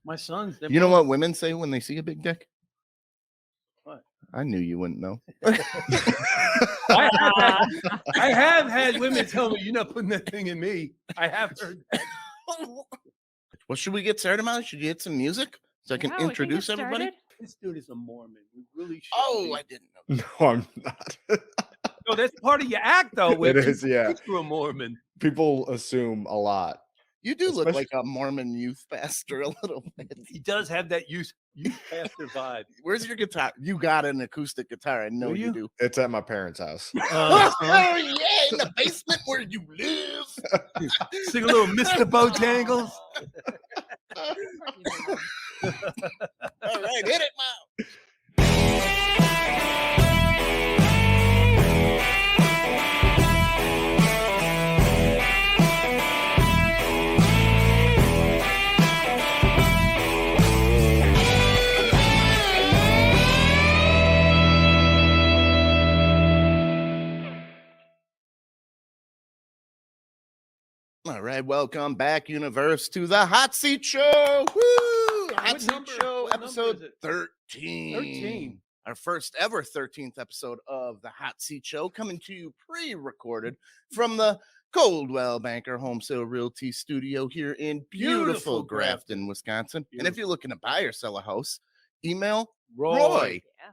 My sons. You know what women say when they see a big dick? What? I knew you wouldn't know. I have had women tell me, "You're not putting that thing in me." I have heard that. Well, should we get started, Molly? Should you hit some music so I can introduce everybody? This dude is a Mormon. We really should. Oh, I didn't know. No, I'm not. No, that's part of your act, though. It is, yeah. You're a Mormon. People assume a lot. You do look like a Mormon youth pastor a little bit. He does have that youth pastor vibe. Where's your guitar? You got an acoustic guitar. I know you do. It's at my parents' house. Oh, yeah, in the basement where you live. Sing a little Mr. Bojangles. All right, hit it, Mom. All right, welcome back, universe, to the Hot Seat Show. Woo! Hot Seat Show, episode 13. 13. Our first ever 13th episode of the Hot Seat Show, coming to you pre-recorded from the Coldwell Banker Wholesale Realty Studio here in beautiful Grafton, Wisconsin. Beautiful. And if you're looking to buy or sell a house, email Roy. Yeah.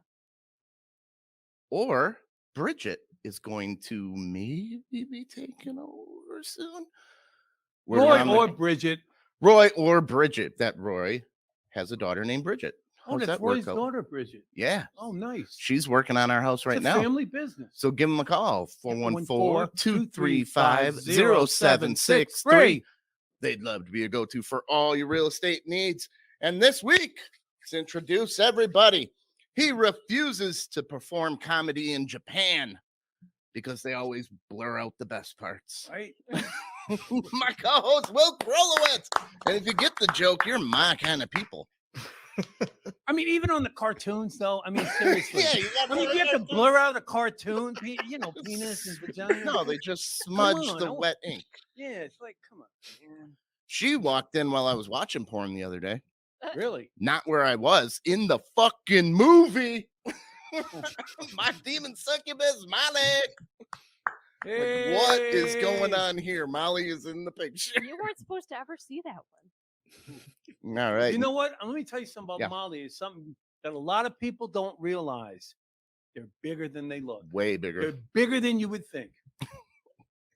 Or Bridget is going to maybe be taken over soon. Roy or Bridget. Roy or Bridget. That Roy has a daughter named Bridget. Oh, that's Roy's daughter, Bridget. Yeah. Oh, nice. She's working on our house right now. Family business. So give them a call. 414-235-0763. They'd love to be a go-to for all your real estate needs. And this week, let's introduce everybody. He refuses to perform comedy in Japan because they always blur out the best parts. Right. My co-host, Will Krolowitz. And if you get the joke, you're my kind of people. I mean, even on the cartoons, though. I mean, seriously. Yeah, you have to blur out a cartoon, penis and vagina. No, they just smudge the wet ink. Yeah, it's like, come on, man. She walked in while I was watching porn the other day. Really? Not where I was, in the fucking movie. My demon succubus, Molly. Hey. Like, what is going on here? Molly is in the picture. You weren't supposed to ever see that one. All right. You know what? Let me tell you something about Molly. It's something that a lot of people don't realize. They're bigger than they look. Way bigger. They're bigger than you would think.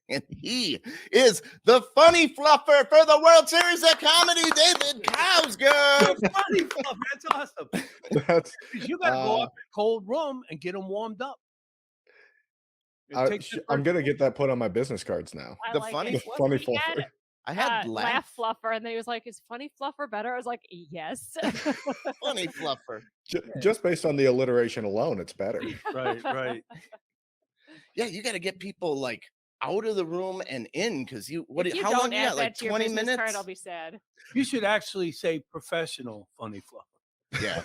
And he is the funny fluffer for the World Series of Comedy, David Kausgaard. Funny fluffer. That's awesome. Because you got to go up in a cold room and get them warmed up. I'm going to get that put on my business cards now. The funny fluffer. I had laugh fluffer, and then he was like, "Is funny fluffer better?" I was like, "Yes." Funny fluffer. Just based on the alliteration alone, it's better. Right. Yeah, you got to get people like out of the room and in because how long you got? Like 20 minutes? Card, I'll be sad. You should actually say professional funny fluffer. Yeah.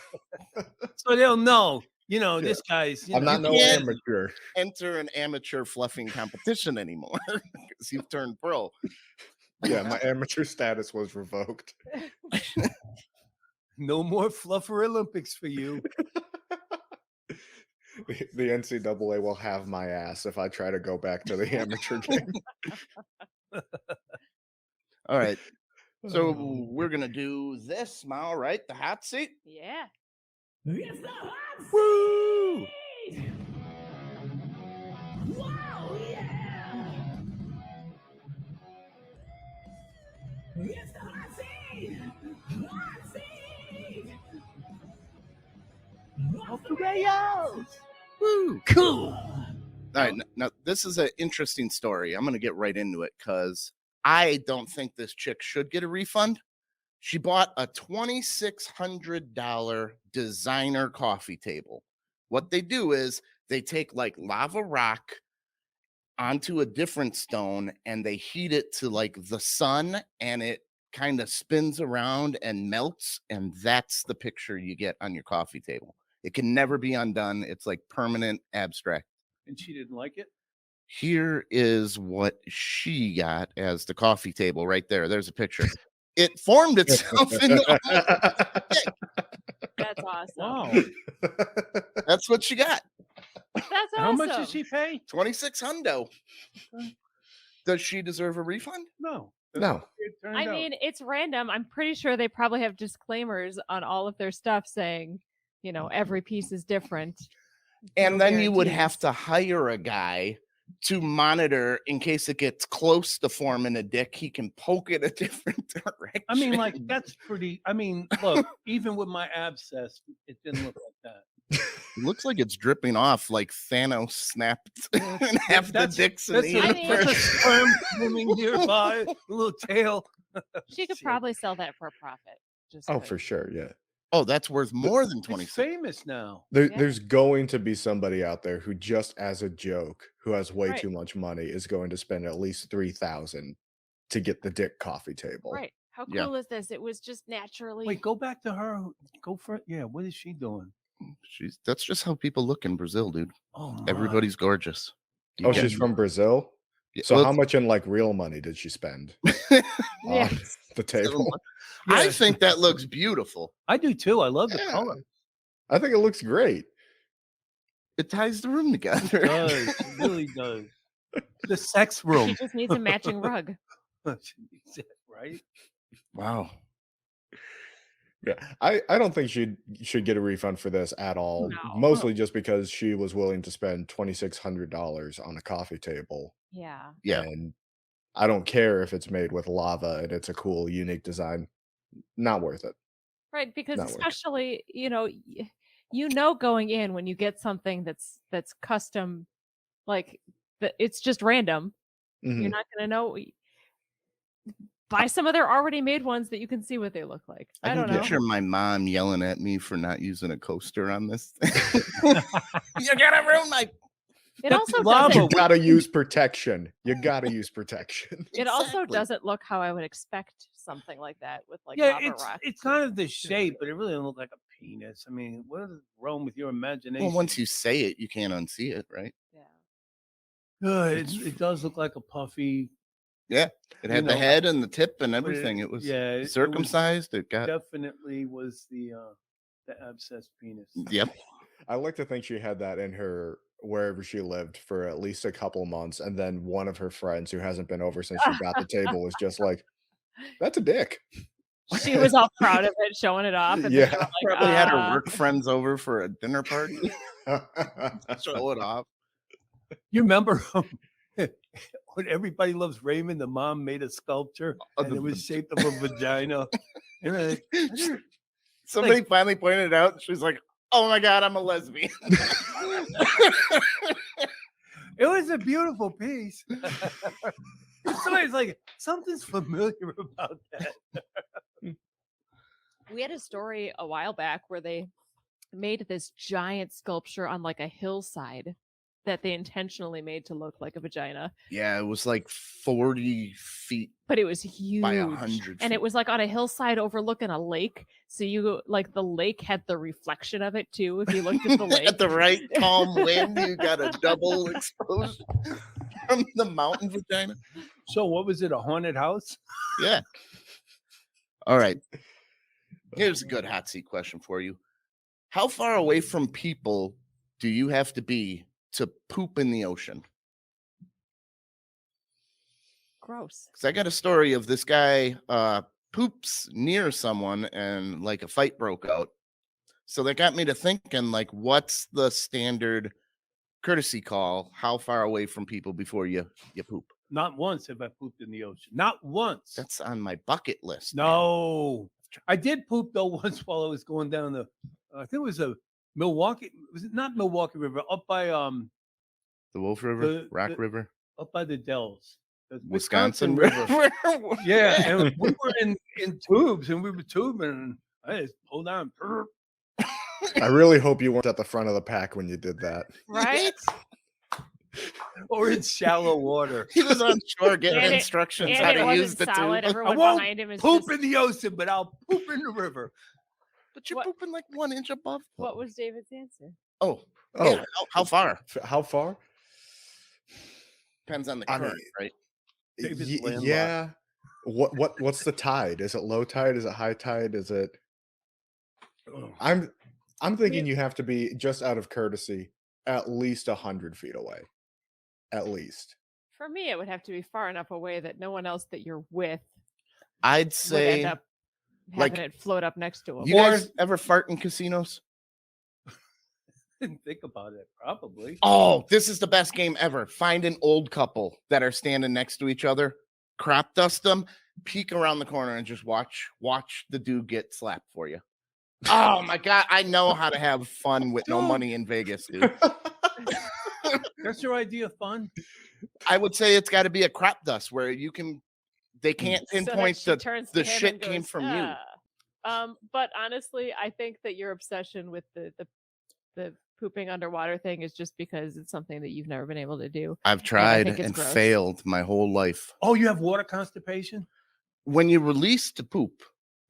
So they'll know. This guy's. I'm not no amateur. Enter an amateur fluffing competition anymore because you've turned pro. Yeah, my amateur status was revoked. No more fluffer Olympics for you. The NCAA will have my ass if I try to go back to the amateur game. All right. So we're going to do this, Mal, right? The hot seat? Yeah. It's the hot seat! Woo! Wow, yeah! It's the hot seat! Hot seat! Off the rails! Woo! Cool! All right. Now, this is an interesting story. I'm going to get right into it because I don't think this chick should get a refund. She bought a $2,600 designer coffee table. What they do is they take like lava rock onto a different stone and they heat it to like the sun and it kind of spins around and melts. And that's the picture you get on your coffee table. It can never be undone. It's like permanent abstract. And she didn't like it? Here is what she got as the coffee table right there. There's a picture. it formed itself into a That's awesome. Wow. That's what she got. That's awesome. How much did she pay? 26 hundo. Okay. Does she deserve a refund? No. No. It turned I out. mean, it's random. I'm pretty sure they probably have disclaimers on all of their stuff saying, you know, every piece is different. And No then you would have guarantees. to hire a guy to monitor in case it gets close to forming a dick. He can poke it a different direction. I mean, like, that's pretty. I mean, look, even with my abscess, it didn't look like that. It looks like it's dripping off like Thanos snapped in half the That's- dicks in That's the a, I mean- that's a universe. sperm swimming nearby, a little tail. She could Shit. probably sell that for a profit. Just Oh, saying. for sure. Yeah. Oh, that's worth more than It's 26. famous now. There, Yeah. There's going to be somebody out there who, just as a joke, who has way Right. too much money, is going to spend at least $3,000 to get the dick coffee table. Right. How Yeah. cool is this? It was just naturally. Wait, go back to her. Go for it. Yeah, what is she doing? That's just how people look in Brazil, dude. Oh, my. Everybody's gorgeous. You Oh, get- she's from Brazil. Yeah, So well, how much in like real money did she spend Yeah. on the table? I Yeah. think that looks beautiful. I do too. I love the Yeah. color. I think it looks great. It ties the room It together. does. It really does. The sex She room. just needs a matching rug. Right? Wow. Yeah, I don't think she should get a refund for this at all. No. Mostly just because she was willing to spend $2,600 on a coffee table, Yeah. Yeah. and I don't care if it's made with lava and it's a cool, unique design. Not worth it. Right. Because Not worth it. especially, you know, going in when you get something that's custom, like it's just random. Mhm. You're not going to know. Buy some of their already made ones that you can see what they look like. I can don't know. picture my mom yelling at me for not using a coaster on this thing. You gotta ruin my. It But also lava You doesn't. gotta use protection. You gotta use protection. It also Exactly. doesn't look how I would expect something like that with like Yeah, lava it's rock. it's kind of the shape, but it really doesn't look like a penis. I mean, what is wrong with your imagination? Well, once you say it, you can't unsee it, right? Yeah. It does look like a puffy. It You had the know, head and the tip and but everything. It was yeah, it was circumcised. It got. definitely was the abscess penis. Yep. I like to think she had that in her wherever she lived for at least a couple months, and then one of her friends who hasn't been over since she got the table was just like, "That's a dick." She was all proud of it, showing it off. And Yeah. they were like, Probably had her work friends over for a dinner party. Show it off. You remember when Everybody Loves Raymond? The mom made a sculpture Of and the it was shaped of a vagina. And they're like, Somebody finally pointed it out. And she's like, "Oh my god, I'm a lesbian." it was a beautiful piece. Somebody's like, something's familiar about that. we had a story a while back where they made this giant sculpture on like a hillside that they intentionally made to look like a vagina, Yeah, it was like 40 feet but it was huge. by 100 And it was like on a hillside overlooking a lake. So you like the lake had the reflection of it too. If you looked at the lake, At the right calm wind, you got a double exposure from the mountain vagina. So what was it? A haunted house? Yeah. All right. Here's a good hot seat question for you. How far away from people do you have to be to poop in the ocean? gross. Because I got a story of this guy poops near someone and like a fight broke out. So that got me to thinking, like, what's the standard courtesy call? How far away from people before you poop? Not once have I pooped in the ocean. Not once. That's on my bucket list. man. No. I did poop though once while I was going down the I think it was a Milwaukee, was it not Milwaukee River, up by The Wolf River, Rock the- River, up by the Dells. The Wisconsin River. Yeah, and we were in tubes and we were tubing and I just pulled down. I really hope you weren't at the front of the pack when you did that. Right? Or in shallow water. He was on shore getting And it- instructions And how it to wasn't use the solid. tube. Everyone won't behind him is Poop just, in the ocean, but I'll poop in the river. But you're What- pooping like 1 inch above. what was David's answer? Oh, Oh, yeah. How far? how far? Depends on the I current, mean, right? David's Ye- landlocked. yeah. What's the tide? Is it low tide? Is it high tide? Is it? I'm thinking you have to be, just out of courtesy, at least 100 feet away. At least. For me, it would have to be far enough away that no one else that you're with I'd would end say, up like, having it float up next to them. you guys ever fart in casinos? Didn't think about it. Probably. Oh, this is the best game ever. Find an old couple that are standing next to each other, crop dust them, peek around the corner, and just watch the dude get slapped for you. Oh my God, I know how to have fun with no money in Vegas, dude. That's your idea of fun? I would say it's got to be a crop dust where they can't So that pinpoint she turns to the him shit and came goes, from you. But honestly, I think that your obsession with the pooping underwater thing is just because it's something that you've never been able to do. I've I tried think it's and gross. failed my whole life. Oh, you have water constipation? When you release the poop,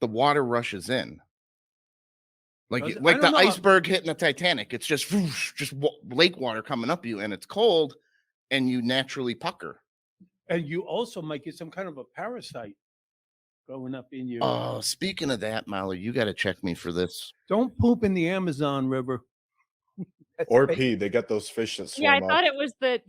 the water rushes in. Like Does it? I like the don't know. iceberg hitting the Titanic. It's just whoosh, lake water coming up you, and it's cold, and you naturally pucker. And you also might get some kind of a parasite growing up in you. Oh, speaking of that, Molly, you got to check me for this. Don't poop in the Amazon River. That's Or fake. pee. They got those fish that swim Yeah, I up. thought it was the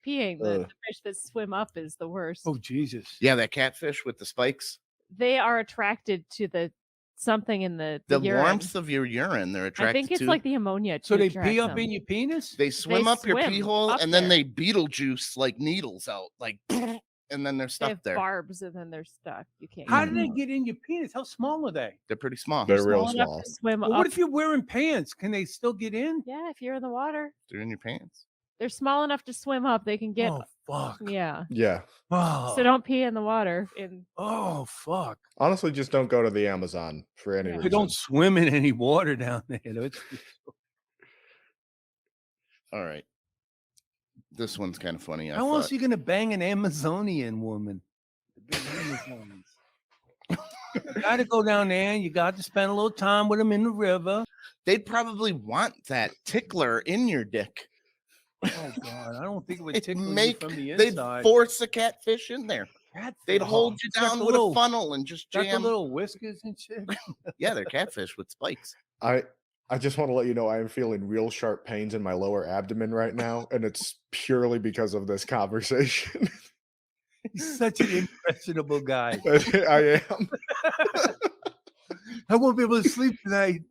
peeing. The Ugh. fish that swim up is the worst. Oh, Jesus. Yeah, that catfish with the spikes. They are attracted to the something in the The urine. warmth of your urine, they're attracted I think it's to. like the ammonia. So to they attract pee up them. in your penis? They swim up your pee swim hole, up and then there. they Beetlejuice like needles out, like, and then they're They stuck have there. barbs and then they're stuck. You can't. How get do they them out. get in your penis? How small are they? They're pretty small. They're real Small enough small. to swim Well, up? what if you're wearing pants? Can they still get in? Yeah, if you're in the water, They're in your pants. they're small enough to swim up. They can get. Oh, fuck. Yeah. Yeah. Oh, So don't pee in the water. oh, fuck. Honestly, just don't go to the Amazon for any Yeah. You reason. don't swim in any water down there. It's- All right. This one's kind of funny. How else are you going to bang an Amazonian woman? The big Amazons. You got to go down there and you got to spend a little time with them in the river. They'd probably want that tickler in your dick. Oh, God. I don't think it would They'd tickle make- you from the They'd inside. force a catfish in there. They'd hold you It's got down the with little- a funnel and just Got the jam. little whiskers and shit. Yeah, they're catfish with spikes. I just want to let you know I am feeling real sharp pains in my lower abdomen right now, and it's purely because of this conversation. He's such an impressionable guy. I am. I won't be able to sleep tonight.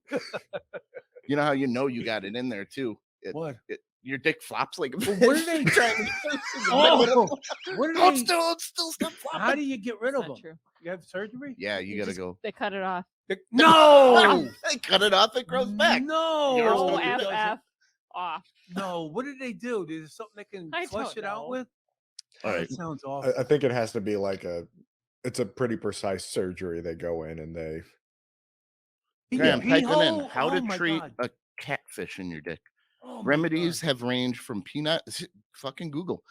You know how you know you got it in there too. What? Your dick flops like. Well, what are they trying to get loose in the Oh, middle? what are Oh, they? it's still stop flopping. How do you get rid It's of not them? true. You have surgery? Yeah, you gotta just- go. They cut it off. No. They cut it off. It grows back. No. Yours Oh, don't do it that. FF off. No. What did they do? Is there something they can I flush don't it out know. with? All right. That sounds awful. I think it has to be like it's a pretty precise surgery. They go in and they. In Graham, your type it pee-hole? in. How Oh to my treat God. a catfish in your dick. Oh my Remedies God. have ranged from peanut. Fucking Google.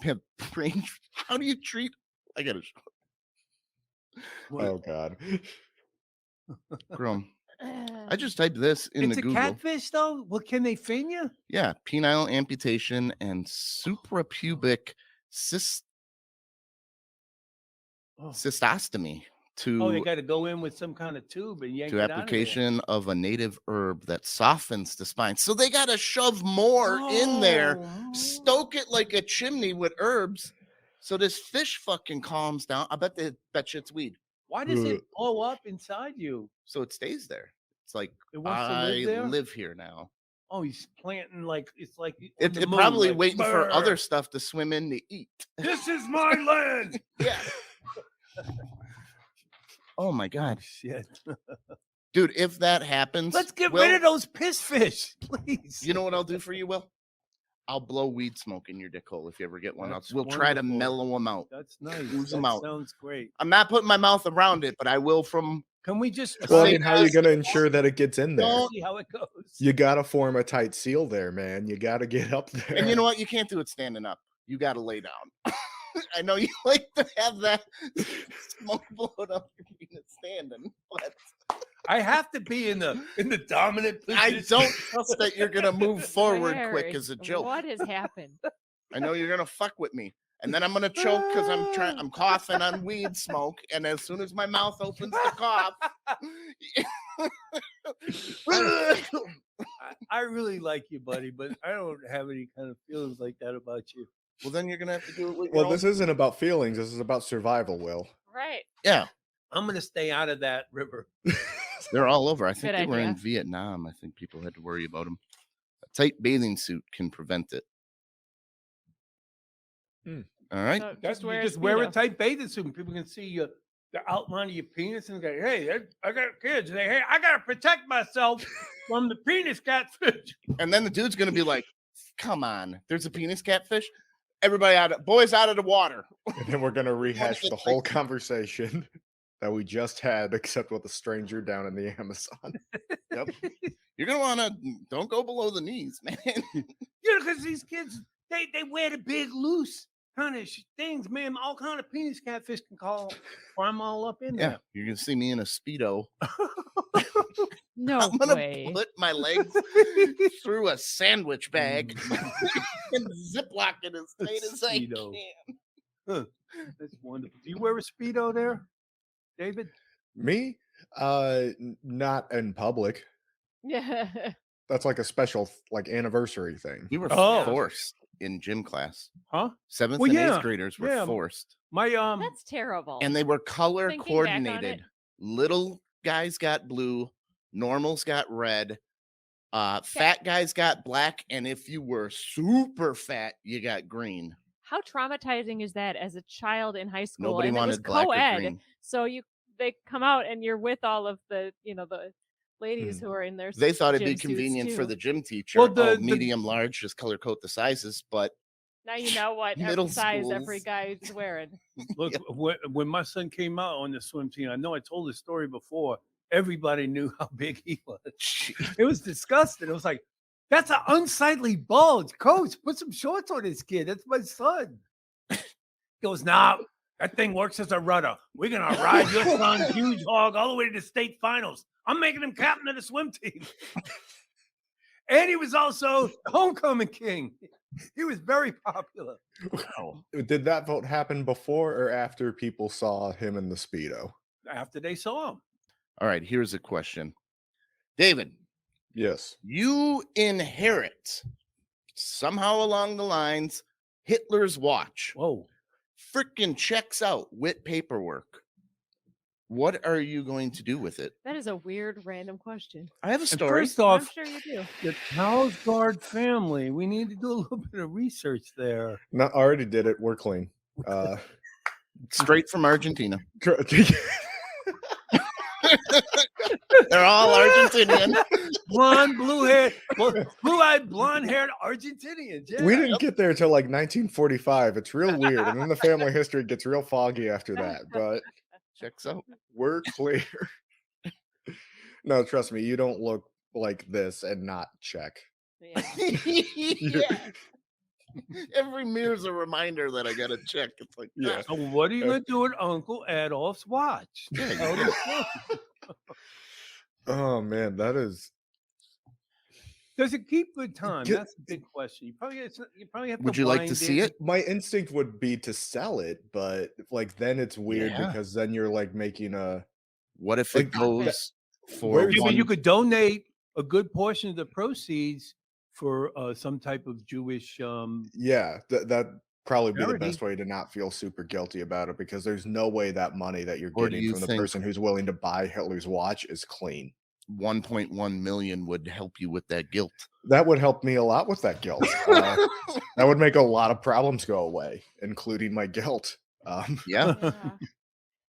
Have ranged. How do you treat? I gotta. What? Oh God. Grum. I just typed this in It's the a Google. catfish, though. What can they fin you? Yeah, penile amputation and suprapubic Oh. cystostomy Oh, they to got to go in with some kind of tube and yank it out of there. application of a native herb that softens the spine. So they got to shove more in there, Oh, stoke it like a chimney with herbs, so this fish fucking calms down. I bet you it's weed, Why does it Ugh. blow up inside you? so it stays there. It's like It wants to I live there. live here now. Oh, he's planting like it's like on It, the it moon, probably like, waiting for other "Brr, stuff to swim in to eat. This is my land. Yeah. Oh my god, Shit. dude! If that happens, Let's get Will, rid of those piss fish, please. You know what I'll do for you, Will? I'll blow weed smoke in your dick hole if you ever get one. That's We'll try to wonderful. mellow them out. That's nice. Ooze 'em That out. sounds great. I'm not putting my mouth around it, but I will from. Can we just Well, I Say mean, how are you yes. going to ensure that it gets in there? Don't- see how it goes? You got to form a tight seal there, man. You got to get up there. And you know what? You can't do it standing up. You got to lay down. I know you like to have that smoke blowing up your penis standing, but I have to be in the dominant position. I don't trust that you're gonna move forward quick Larry, as a joke. What has happened? I know you're gonna fuck with me. And then I'm gonna choke because I'm coughing on weed smoke. And as soon as my mouth opens to cough, I really like you, buddy, but I don't have any kind of feelings like that about you. well, then you're gonna have to do it with your Well, own. this isn't about feelings. This is about survival, Will. Right. Yeah, I'm gonna stay out of that river. they're all over. I think Good they were in idea. Vietnam. I think people had to worry about them. A tight bathing suit can prevent it. All right. So That's just wear, you just wear a Speedo. tight bathing suit, and people can see the outline of your penis, and go, "Hey, I got kids." They, "Hey, I gotta protect myself from the penis catfish." And then the dude's gonna be like, "Come on, there's a penis catfish. Everybody boys out of the water." And then we're gonna rehash it the whole conversation that we just had, except with a stranger down in the Amazon. Yep. You're gonna wanna don't go below the knees, man. Because these kids, they wear the big loose kind of things, man. All kind of penis catfish can climb all up in Yeah, there. you're gonna see me in a Speedo. No I'm gonna way. put my legs through a sandwich bag and ziplock it as tight as I Speedo. can. That's wonderful. Do you wear a Speedo there, David? Me? Not in public. Yeah. That's like a special anniversary thing. We were Oh. forced in gym class. Huh? 7th Well, and yeah. 8th graders were Yeah. forced. My That's terrible. And they were color Thinking back on coordinated. it. Little guys got blue, normals got red, fat guys got black, and if you were super fat, you got green. How traumatizing is that as a child in high school? Nobody and it was wanted black or co-ed, green. so they come out and you're with all of the the ladies who are in their They thought it'd be gym suits, convenient for too. the gym teacher. Well, the- Medium, large, just color code the sizes. But Now you know what Middle every size every schools. guy is wearing. look, when my son came out on the swim team, I know I told the story before. Everybody knew how big he was. It was disgusting. It was like, that's an unsightly bulge. Coach, put some shorts on this kid. That's my son. He goes, nah, that thing works as a rudder. We're going to ride your son's huge hog all the way to the state finals. I'm making him captain of the swim team. And he was also the homecoming king. He was very popular. wow. Did that vote happen before or after people saw him in the Speedo? After they saw him. All right, here's a question. David, Yes. you inherit somehow along the lines Hitler's watch. Whoa. Frickin' checks out with paperwork. What are you going to do with it? That is a weird random question. I have a And story. first off, I'm sure you do. the Kausgaard family, we need to do a little bit of research there. No, I already did it. We're clean. Straight from Argentina. Tr- They're all Argentinian. Blonde, blue-eyed, blonde-haired Argentinians. Yeah. We didn't get there till 1945. It's real weird. And then the family history gets real foggy after that. But Checks out. we're clear. No, trust me, you don't look like this and not check. Yeah. Yeah. Every mirror's a reminder that I gotta check. It's like, Yeah. So what are you going to do with Uncle Adolf's watch? Yeah, you Tell do. the story. Oh man, that is. Does it keep good time? Get- That's a big question. You probably have Would to you like to wind see it? My instinct would be to sell it, but then it's weird Yeah. because then you're making a. What if Like, it goes for where's- Yeah, but one? you could donate a good portion of the proceeds for some type of Jewish. Yeah, that probably be the Charity. best way to not feel super guilty about it because there's no way that money that you're Or do getting you from the think- person who's willing to buy Hitler's watch is clean. 1.1 million would help you with that guilt. That would help me a lot with that guilt. That would make a lot of problems go away, including my guilt. Yeah. Yeah.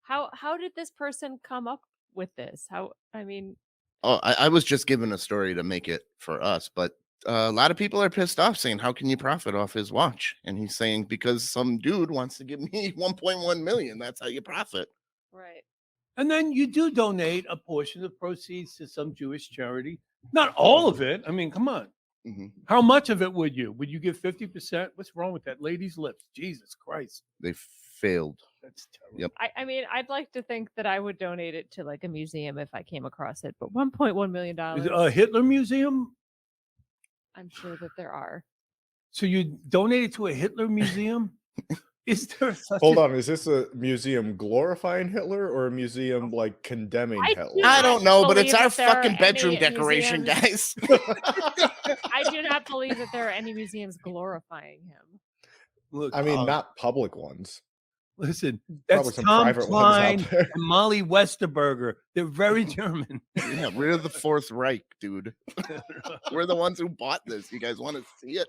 How did this person come up with this? I mean, Oh, I was just given a story to make it for us, but a lot of people are pissed off saying, how can you profit off his watch? And he's saying, because some dude wants to give me 1.1 million. That's how you profit. right. And then you do donate a portion of proceeds to some Jewish charity. Not all of it. I mean, come on. Mhm. How much of it would you? Would you give 50%? What's wrong with that? Lady's lips. Jesus Christ. They failed. That's terrible. Yep. I mean, I'd like to think that I would donate it to a museum if I came across it, but $1.1 million. Is it a Hitler museum? I'm sure that there are. So you donated to a Hitler museum? Is there such Hold a on, is this a museum glorifying Hitler or a museum like condemning I Hitler? do I don't know, but it's believe our that there are fucking bedroom any decoration, museums- guys. I do not believe that there are any museums glorifying him. look? I mean, not public ones. Listen, Probably that's some Tom private ones out Klein there. and Molly Westerberger. They're very German. Yeah, rid of the Fourth Reich, dude. We're the ones who bought this. You guys want to see it?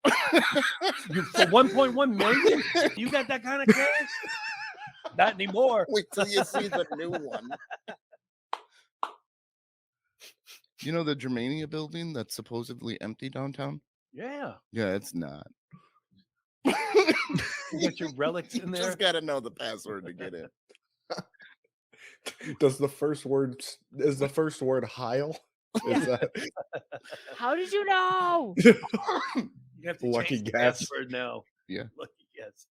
For 1.1 million, you got that kind of cash? Not anymore. Wait till you see the new one. You know the Germania building that's supposedly empty downtown? Yeah, Yeah, it's not. you got your relics in You there. just gotta know the password to get in. Is the first word Heil? Is that How did you know? You have to Lucky change the guess. password now. Yeah. Lucky guess.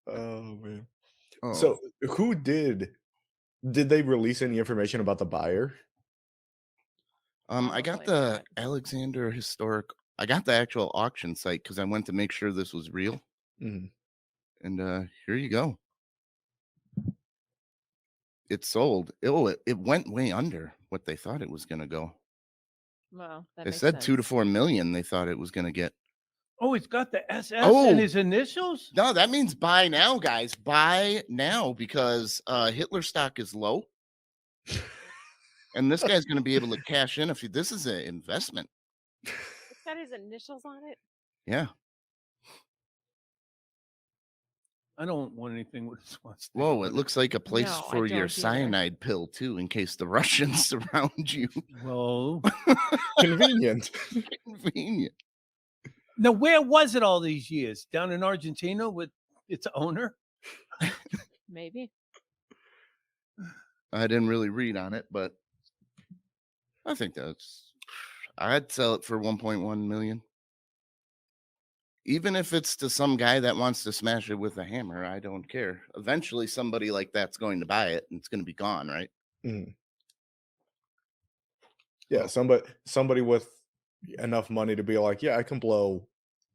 oh man. Oh. So who did they release any information about the buyer? I got Probably the not. Alexander Historic. I got the actual auction site because I went to make sure this was real. Mhm. And here you go. It sold. It went way under what they thought it was gonna go. Well, that They makes said sense. 2 to 4 million. They thought it was gonna get. Oh, it's got the SS Oh. in his initials. No, that means buy now, guys. Buy now because Hitler stock is low, and this guy's gonna be able to cash in if this is an investment. It's got his initials on it. Yeah. I don't want anything with a swastika. Whoa, it looks like a place No, I for your don't either. cyanide pill too, in case the Russians surround you. Well, Convenient. Convenient. now where was it all these years? Down in Argentina with its owner? Maybe. I didn't really read on it, but I think I'd sell it for 1.1 million. Even if it's to some guy that wants to smash it with a hammer, I don't care. Eventually, somebody like that's going to buy it, and it's going to be gone, right? Mhm. Yeah, somebody with enough money to be like, yeah, I can blow,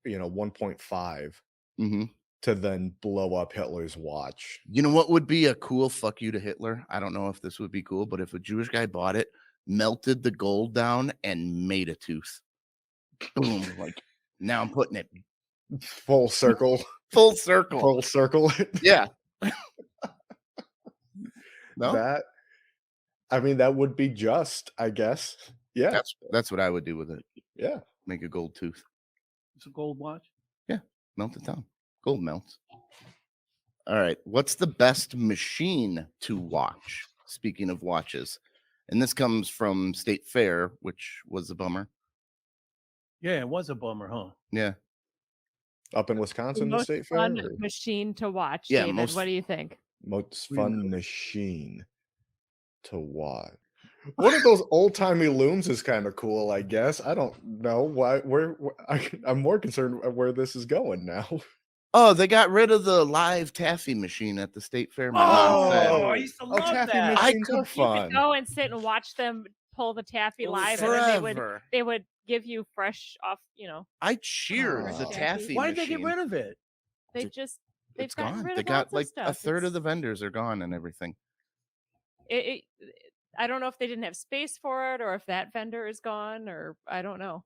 1.5 Mm-hmm. to then blow up Hitler's watch. You know what would be a cool fuck you to Hitler? I don't know if this would be cool, but if a Jewish guy bought it, melted the gold down, and made a tooth. Boom! Like now I'm putting it Full circle. full circle. Full circle. Yeah. No, that would be just, I guess. Yeah. that's what I would do with it. Yeah. Make a gold tooth. It's a gold watch. Melt it down. Gold melts. All right. What's the best machine to watch? Speaking of watches. And this comes from State Fair, which was a bummer. Yeah, it was a bummer, huh? Yeah. Up in The Wisconsin, the most state fair. fun or machine to watch. Yeah, David, most- what do you think? Most What do you fun machine to watch. One of those old timey looms is kind of cool, I guess. I don't know why. I'm more concerned where this is going now. Oh, they got rid of the live taffy machine at the State Fair. My mom said. Oh, I used to love taffy that. machines are You fun. could go and sit and watch them pull the taffy Oh, live, and then forever. they would give you fresh off. I cheer Oh. the taffy Why did they get machine. rid of it? They've It's gotten gone. rid They of got lots of like a stuff. third of the vendors are gone and everything. I don't know if they didn't have space for it, or if that vendor is gone, or I don't know.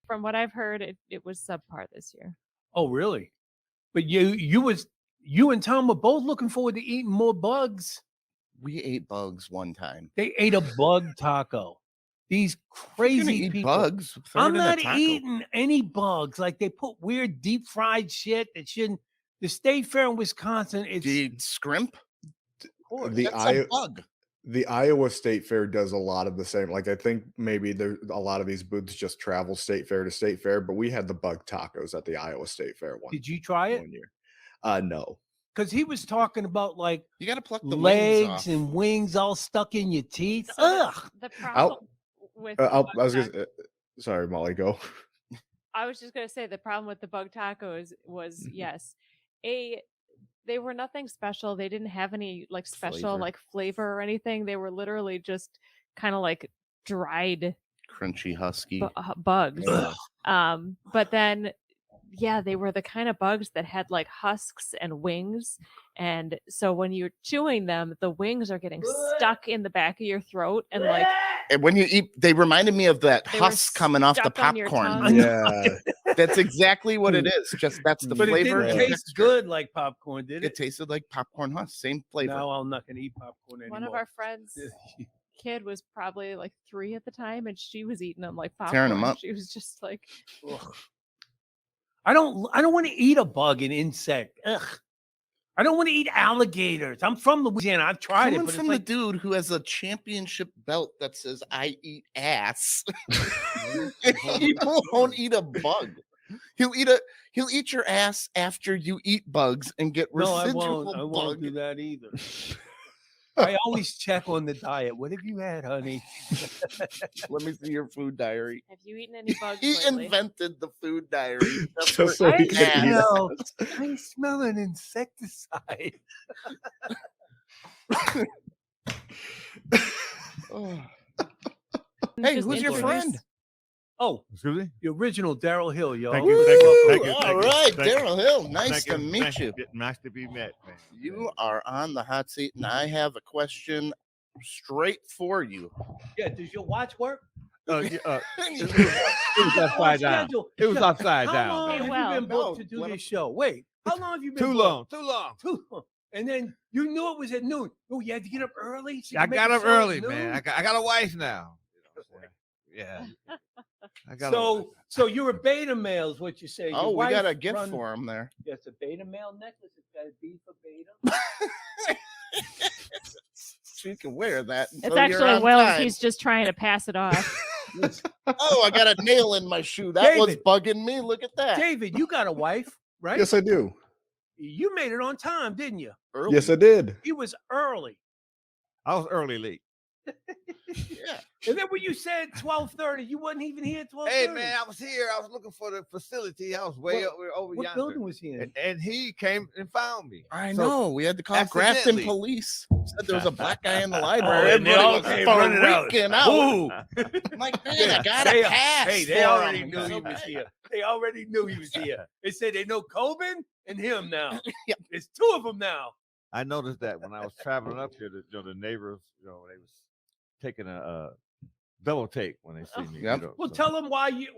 From what I've heard, it was subpar this year. Oh, really? But you and Tom were both looking forward to eating more bugs. We ate bugs one time. They ate a bug taco. These You're gonna crazy eat people. bugs. Throw I'm it in a not taco. eating any bugs. Like they put weird deep fried shit that shouldn't. The State Fair in Wisconsin, it's Do you eat scrimp? The That's a bug. The Iowa State Fair does a lot of the same. Like I think maybe there a lot of these booths just travel state fair to state fair, but we had the bug tacos at the Iowa State Fair one Did you try it? year. No. Because he was talking about like You got to pluck the wings legs off. and wings all stuck in your teeth. So the- Ugh. The problem with the I bug was taco- gonna, sorry, Molly, go. I was just gonna say the problem with the bug tacos was Mhm. yes, they were nothing special. They didn't have any like special Flavor. like flavor or anything. They were literally just kind of like dried Crunchy husky. bugs. Ugh. But then yeah, they were the kind of bugs that had like husks and wings. And so when you're chewing them, the wings are getting stuck in the back of your throat. And like And when you eat, they reminded me of that They were husk coming off the stuck on your popcorn. tongue. Yeah. That's exactly what it is. Just that's the But it flavor. didn't and taste texture. good like popcorn, did It it? tasted like popcorn husk, same flavor. Now I'm not gonna eat popcorn anymore. one of our friends' kid was probably like 3 at the time, and she was eating them like popcorn. Tearing 'em up. She was just like, Ugh. I don't want to eat a bug, an insect. Ugh. I don't want to eat alligators. I'm from Louisiana. I've tried Coming it, but from it's like the dude who has a championship belt that says "I eat ass," he won't eat a bug. He'll eat your ass after you eat bugs and get no, residual I won't bug. do that either. I always check on the diet. What have you had, honey? Let me see your food diary. have you eaten any bugs He lately? invented the food diary. Just for so he I could ass. eat smell, it. I smell an insecticide. Oh. It's Hey, just who's your introduce- friend? Oh, Excuse me? the original Darryl Hill, y'all. Thank you, thank you, thank you, All thank you, right, thank you. Darryl Hill. Nice Thank to meet thank you. Nice to be met, man. You are on the hot seat, and I have a question straight for you. Yeah, does your watch work? It was upside down. It was upside How down. long man. have Well, you been booked to no, do let this show? Wait, how long have you been Too booked? long, too long. Too long. And then you knew it was at noon. Oh, you had to get up early? So you I make got a up show at early, man. noon? I got a wife now. Yeah. I got So you're a beta male, is what you say. Your Oh, we got a wife gift run- for him there. Yes, a beta male necklace. It's got a B for beta. She can wear that. It's until you're actually on Will. time. He's just trying to pass it off. Oh, I got a nail in my shoe. That was David. bugging me. Look at that. David, you got a wife, right? Yes, I do. You made it on time, didn't you? Early. Yes, I did. He was early. I was early late. Yeah. And then when you said 12:30, you wasn't even here at 12:30. Hey, man, I was here. I was looking for the facility. I was way over What yonder. building was he in? And he came and found me. I So, know. We had to call Grafton accidentally. police. Said there was a black guy in the library. and they all Everybody came was running out. freaking out. Ooh. I'm like, man, I got a They- pass. Hey, they for already him. knew he was here. They already knew he was here. They said they know Coben and him now. Yeah. It's 2 of them now. I noticed that when I was traveling up here, the neighbors, they was taking a double take when they see me. Yep. Well, tell them why you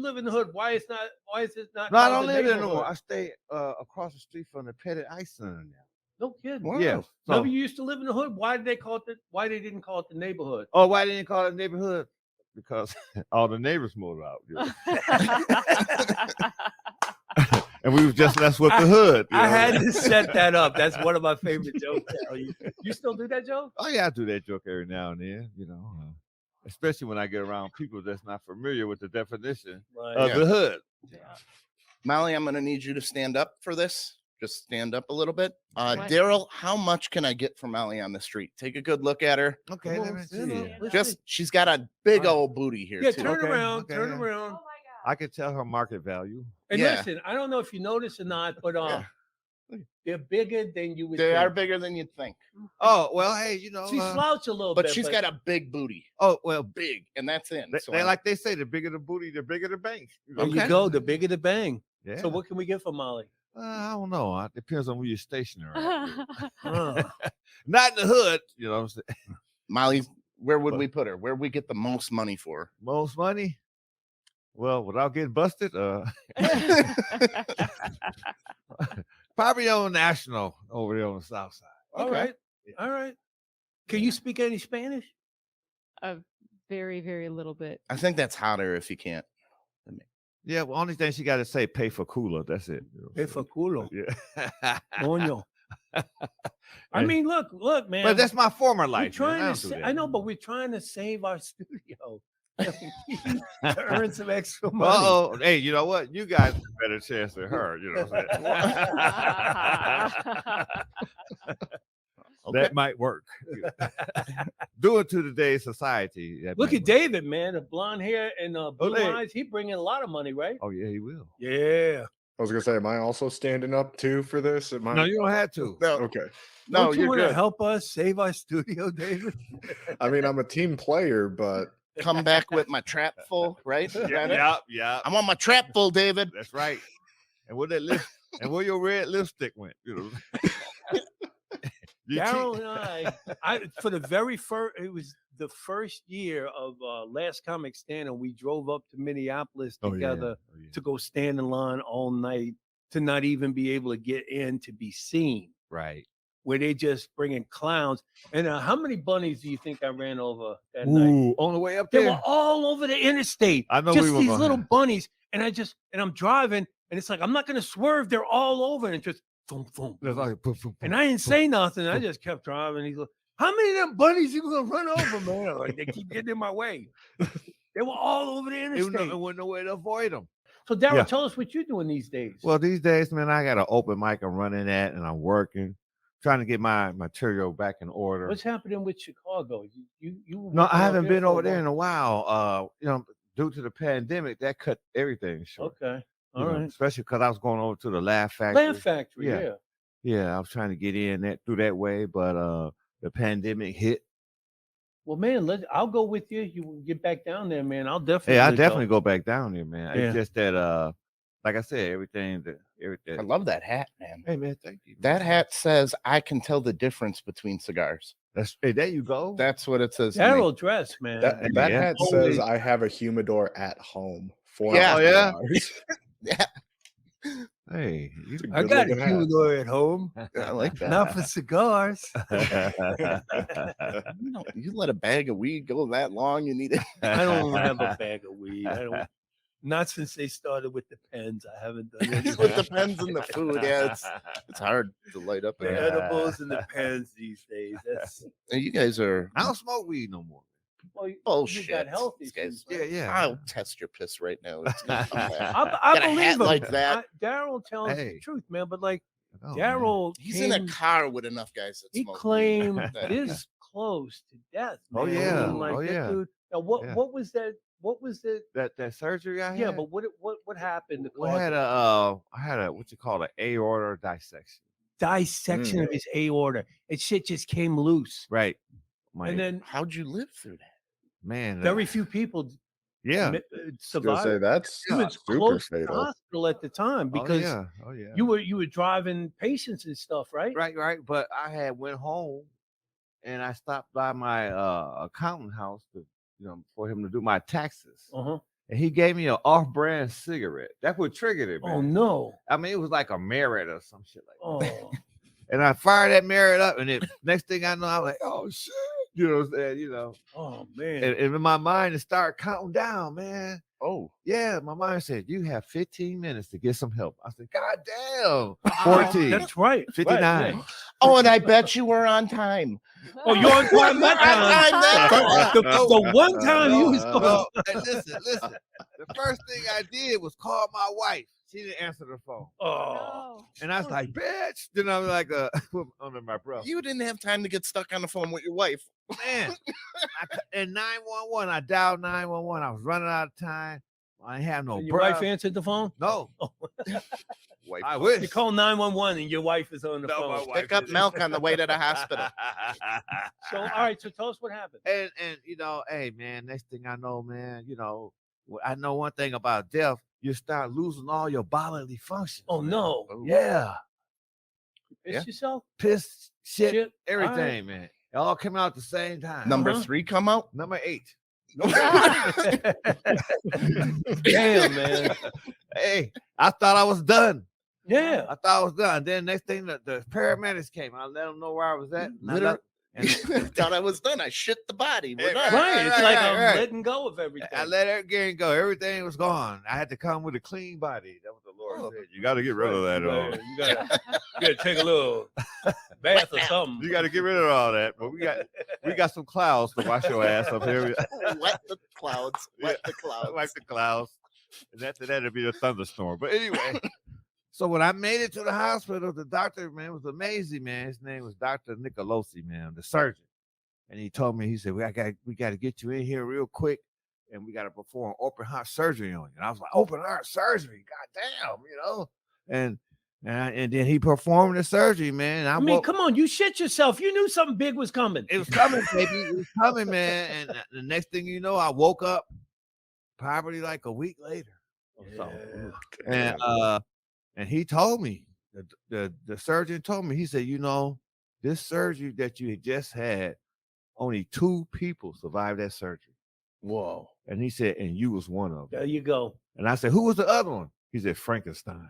live in the hood. Why is it not? No, I called don't the live there no neighborhood? more. I stay across the street from the Pettit Ice Center now. No kidding. Wow. Yeah. So, Remember you used to live in the hood. Why did they call it? Why they didn't call it the neighborhood? why didn't you call it neighborhood? Because all the neighbors moved out. And we was just left with the hood. I had to set that up. That's one of my favorite jokes. You still do that joke? Oh yeah, I do that joke every now and then, especially when I get around people that's not familiar with the definition Right. of the hood. Molly, I'm going to need you to stand up for this. Just stand up a little bit. What? Daryl, how much can I get from Molly on the street? Take a good look at her. Okay, Come let on, me stand see. up. Let's Just, see. she's got a big All right. old booty here, Yeah, too. turn Okay, around. okay, Turn yeah. around. I can tell her market value. And Yeah. listen, I don't know if you noticed or not, but Yeah. they're bigger than you would They think. are bigger than you'd think. Oh well, hey, She slouched a little But bit. she's got a big booty. oh well, Big. And that's in. they, So they I'm- like they say, the bigger the booty, the bigger the bank. There Okay. you go. The bigger the bang. Yeah. So what can we get for Molly? I don't know. It depends on where you're stationed. Around. Uh, Not in the hood, you know what I'm saying? Molly, where would What? we put her? Where we get the most money for her? Most money. Well, without getting busted, probably on National over there on the south side. all Okay. right. All right. Can you speak any Spanish? A very, very little bit. I think that's hotter if you can't. Yeah, well, only thing she got to say, pay for cooler. That's it. Pay for culo. Yeah. Coño. I mean, look, man. But that's my former we're life. trying man. to. don't do that. I know, but we're trying to save our studio to earn some extra money. Oh, hey, you know what? You guys have a better chance than her. You know what I'm saying? Okay. That might work. Do it to today's society. that Look might at work. David, man. The blonde hair and blue Ole. eyes. He bringing a lot of money, right? Oh, yeah, he will. Yeah. I was gonna say, am I also standing up too for this? Am I? No, you don't have to. No, Okay. no, Don't you you're want to good. help us save our studio, David? I mean, I'm a team player, but Come back with my trap full, right? Yeah. I want my trap full, David. That's right. And where that lip and where your red lipstick went, you know. You Darryl cheat- and I for the very first, it was the first year of Last Comic Stand, and we drove up to Minneapolis Oh, yeah. together Oh, yeah. to go stand in line all night to not even be able to get in to be seen. Right. Where they just bringing clowns. And how many bunnies do you think I ran over that night? Ooh, on the way up They there. were all over the interstate. I know just we were these gonna little have- bunnies. And I'm driving, and it's like I'm not gonna swerve. They're all over, and it's just boom, boom. It's like, poof, poof, And poof, I didn't poof. say nothing. I just kept driving. He's like, "How many of them bunnies you gonna run over, man?" I'm like, they keep getting in my way. They were all over the It interstate. wasn't no way to avoid them. So, Darryl, Yeah. tell us what you're doing these days. Well, these days, man, I got an open mic I'm running at, and I'm working, trying to get my material back in order. What's happening with Chicago? You were No, working I out haven't been for a over there while. in a while. You know, due to the pandemic, that cut everything short. Okay, you all know, right. especially because I was going over to the Laugh Factory. Laugh Factory, Yeah. yeah. Yeah, I was trying to get in that through that way, but the pandemic hit. Well, man, I'll go with you. You get back down there, man. I'll definitely. Hey, I definitely go back down there, man. Yeah. It's just that, like I said, everything. I love that hat, man. Hey, man, thank you. That hat says, "I can tell the difference between cigars." Hey, there you go. That's what it says. to me. Darryl dress, man. That Yeah. hat Always. says I have a humidor at home for Yeah. Oh, yeah? cigars. Yeah, Hey, you, It's a I got a good-looking hat. humidor at home, I like that. not for cigars. You let a bag of weed go that long, you need it. I don't have a bag of weed. I don't. Not since they started with the pens. I haven't done it. With the pens and the food, yeah, it's hard to light up. The again. edibles and the pens these days. That's And you guys are I don't smoke weed no more. well, bullshit. You got health These issues. guys- right? Yeah. I'll test your piss right now. It's gonna come back. I Got a believe hat him. like that. Darryl tells Hey. the truth, man. But like Oh, man. Darryl, He's in a car with enough guys that He smoke weed. claimed That- this close to death. Oh, man. yeah. Like, Oh, that yeah. Dude, now what? Yeah. What was that? What was the? That surgery I had. Yeah, but what happened? To we cause had it? I had a what you call an aorta dissection. Dissection of his aorta. It shit just came loose, Right. and then How'd you live through that? man, very few people yeah. I was gonna survived. say that's He was super close to the fatal. hospital at the time because Oh yeah. you were driving patients and stuff, right? Right. But I had went home and I stopped by my accountant house to, for him to do my taxes. Uh-huh. And he gave me an off-brand cigarette. That's what triggered it, man. Oh no. I mean, it was like a Merit or some shit like that. Oh. And I fired that Merit up, and next thing I know, I was like, oh shit. You know what I'm saying? Oh man. And in my mind, it started counting down, man. Oh, Yeah, my mind said, you have 15 minutes to get some help. I said, God damn. Oh, 14. That's right. 59. Right, yeah. oh, and I bet you were on time. Oh, you're on time that time. The one time you was No, and listen. The first thing I did was call my wife. She didn't answer the phone. Oh. And I was like, bitch. Then I was like, under my breath. You didn't have time to get stuck on the phone with your wife. Man. And 911, I dialed 911. I was running out of time. I didn't have no And your breath. wife answered the phone? No. Wife, I wish. You call 911 and your wife is on the No, my phone. wife pick up didn't. milk on the way to the hospital. So, all right. So, tell us what happened. And hey man, next thing I know, man, I know one thing about death, you start losing all your bodily functions. Oh, no. Yeah. You pissed yourself? Piss, shit, Shit. everything, man. It all came out at the same time. Number Uh-huh. 3 come out. Number 8. Damn, man. Hey, I thought I was done. Yeah. I thought I was done. Then next thing, the paramedics came. I let them know where I was at. And I Literally. let- Thought I was done. I shit the body. We're Hey, done. Right. It's like I'm right. letting go of everything. I let everything go. Everything was gone. I had to come with a clean body. That was the Lord Oh. said. You got to get rid of that. You gotta take a little bath or something. You got to get rid of all that. But we got some clouds to wash your ass up here. Wet the clouds. Wet the clouds. Like the clouds. And after that, it'll be a thunderstorm. But anyway, so when I made it to the hospital, the doctor, man, was amazing, man. His name was Dr. Nicolosi, man, the surgeon. And he told me, he said, we got to get you in here real quick, and we got to perform open heart surgery on you. And I was like, open heart surgery? God damn, And then he performed the surgery, man. I mean, come on, you shit yourself. You knew something big was coming. It was coming, baby. It was coming, man. And the next thing you know, I woke up probably like a week later. Or something. And he told me, the surgeon told me, he said, this surgery that you just had, only 2 people survived that surgery. Whoa. And he said, and you was one of them. There you go. And I said, who was the other one? He said, Frankenstein.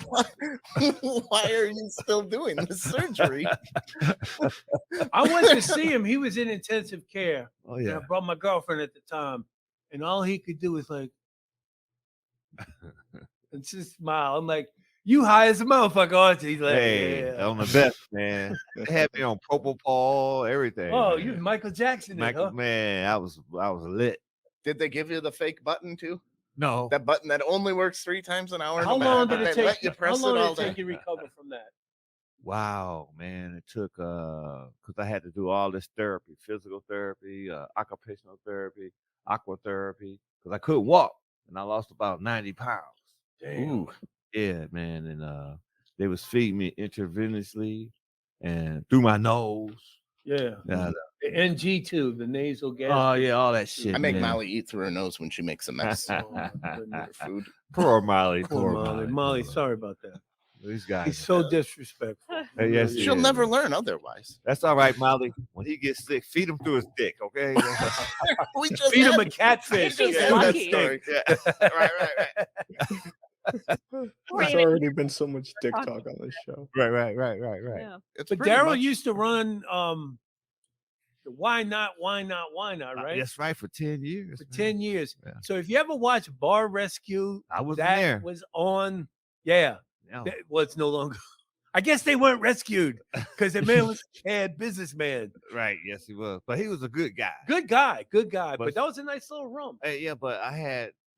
Why are you still doing this surgery? I went to see him. He was in intensive care. Oh, And yeah. I brought my girlfriend at the time. And all he could do was like, and just smile. I'm like, you high as a motherfucker, aren't you? He's like, Hey, yeah. on the best, man. They had me on propofol, everything. Oh, man. you Michael Jackson, Michael, huh? man, I was lit. Did they give you the fake button too? No. That button that only works 3 times an hour. How no matter long what did it they let take? you How press long it did all it take day? you to recover from that? Wow, man. It took because I had to do all this therapy, physical therapy, occupational therapy, aquatherapy, because I couldn't walk. And I lost about 90 pounds. Damn. Ooh. Yeah, man. And they was feeding me intravenously and through my nose. Yeah. Uh, The NG tube, the nasal gas. oh yeah, all that shit. I make man. Molly eat through her nose when she makes a mess. Oh, my goodness. Her food. Poor Molly. Poor Molly. Molly, poor sorry about that. These guys. He's so disrespectful. Hey, yes, Really he She'll is. never learn otherwise. That's all right, Molly. When he gets sick, feed him through his dick, okay? We just Feed him had- a catfish. If he's had that lucky. story. Yeah. Right. Or There's even- already been so much dick talk on this show. Right. Yeah. It's But pretty Darryl much- used to run the Why Not, right? That's right, for 10 years. For man. 10 years. Yeah. So if you ever watch Bar Rescue, I was that there. was on. Yeah. Yeah. Well, it's no longer. I guess they weren't rescued because the man was a bad businessman. Right, yes, he was. But he was a good guy. Good guy. But But- that was a nice little room. Hey, yeah, but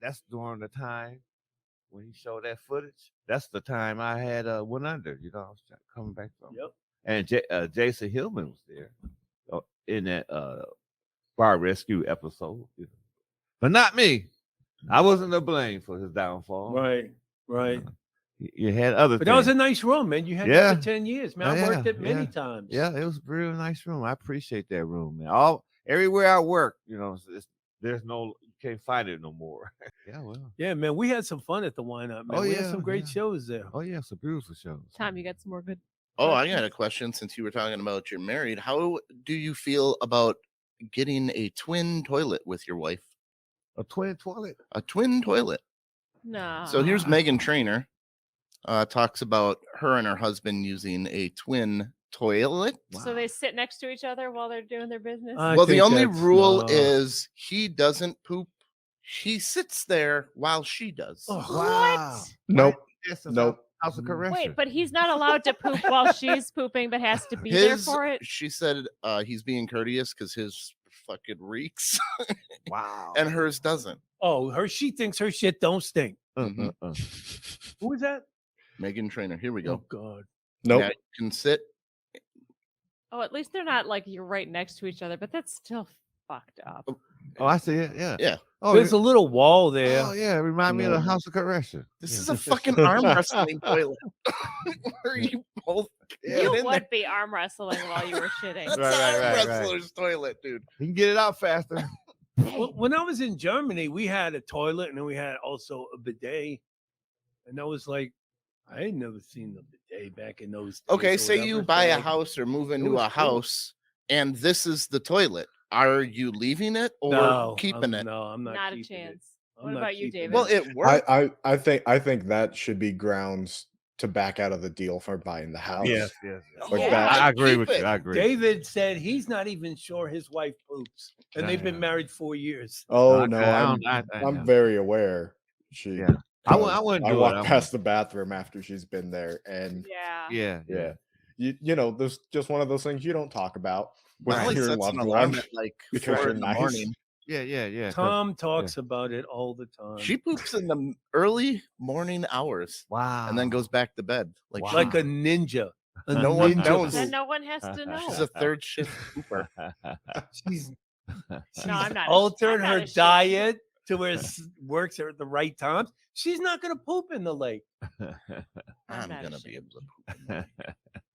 that's during the time when he showed that footage. That's the time I had went under, I was coming back from. Yep. And Jason Hillman was there in that bar rescue episode. But not me. I wasn't to blame for his downfall. Right. You had other But things. that was a nice room, man. You had Yeah. that for 10 years, man. I Oh, worked yeah, it many yeah. times. Yeah, it was a real nice room. I appreciate that room, man. Everywhere I work, there's no, you can't find it no more. Yeah, well. Yeah, man. We had some fun at the Why Not, man. Oh, We had yeah, some great yeah. shows there. Oh yeah, it's a beautiful show. Tom, you got some more good. Oh, I got a question since you were talking about you're married. How do you feel about getting a twin toilet with your wife? A twin toilet. A twin toilet. No. So here's Megan Trainor. Talks about her and her husband using a twin toilet. So they sit next to each other while they're doing their business. I Well, the think only that's- rule no. is he doesn't poop. He sits there while she does. Oh, Wow. Nope. Yes, Nope. House of correction. Wait, but he's not allowed to poop while she's pooping, but has to be there for it. She said he's being courteous because his fucking reeks wow. and hers doesn't. Oh, she thinks her shit don't stink. Mhm. Who is that? Megan Trainor. Here we Oh, go. God. Nope. Now you can sit. Oh, at least they're not like you're right next to each other, but that's still fucked up. Oh, I see it. Yeah. Yeah. Oh, There's a little wall there. Oh, yeah. Remind me of the House of Correction. This Yeah. is a fucking arm wrestling toilet. Where you both Yeah. You get in would there. be arm wrestling while you were shitting. That's Right, an right, arm right, right. wrestler's toilet, dude. You can get it out faster. When I was in Germany, we had a toilet and then we had also a bidet. And I was like, I had never seen the bidet back in those days. Okay, or say you whatever, buy so, a like, house or move it into was a cool. house and this is the toilet. Are you leaving it or no, keeping it? No, I'm not, Not a keeping it. chance. I'm What not about you, keeping David? Well, it works. I think that should be grounds to back out of the deal for buying the house. Yes. Like Yeah. that. I agree Keep with it. you. I agree. David said he's not even sure his wife poops. And they've been Damn. married 4 years. Oh I- no, I I'm don't- I I'm know. very aware. She Yeah. I wouldn't I do it. walk I past the bathroom after she's been there, and Yeah. Yeah. you know, there's just one of those things you don't talk about with Molly your sets loved an alarm one. at like because 4 you're in the nice. morning. Yeah. Tom talks about it all the time. She poops in the early morning hours Wow. and then goes back to bed. Like, Wow. like a ninja. A No one ninja knows. Then poop. no one has to know. she's a third shift pooper. She's, No, I'm not. altered I'm not her a shit. diet to where it works her at the right times. She's not going to poop in the lake. I'm not gonna be ashamed. able to poop. in the morning.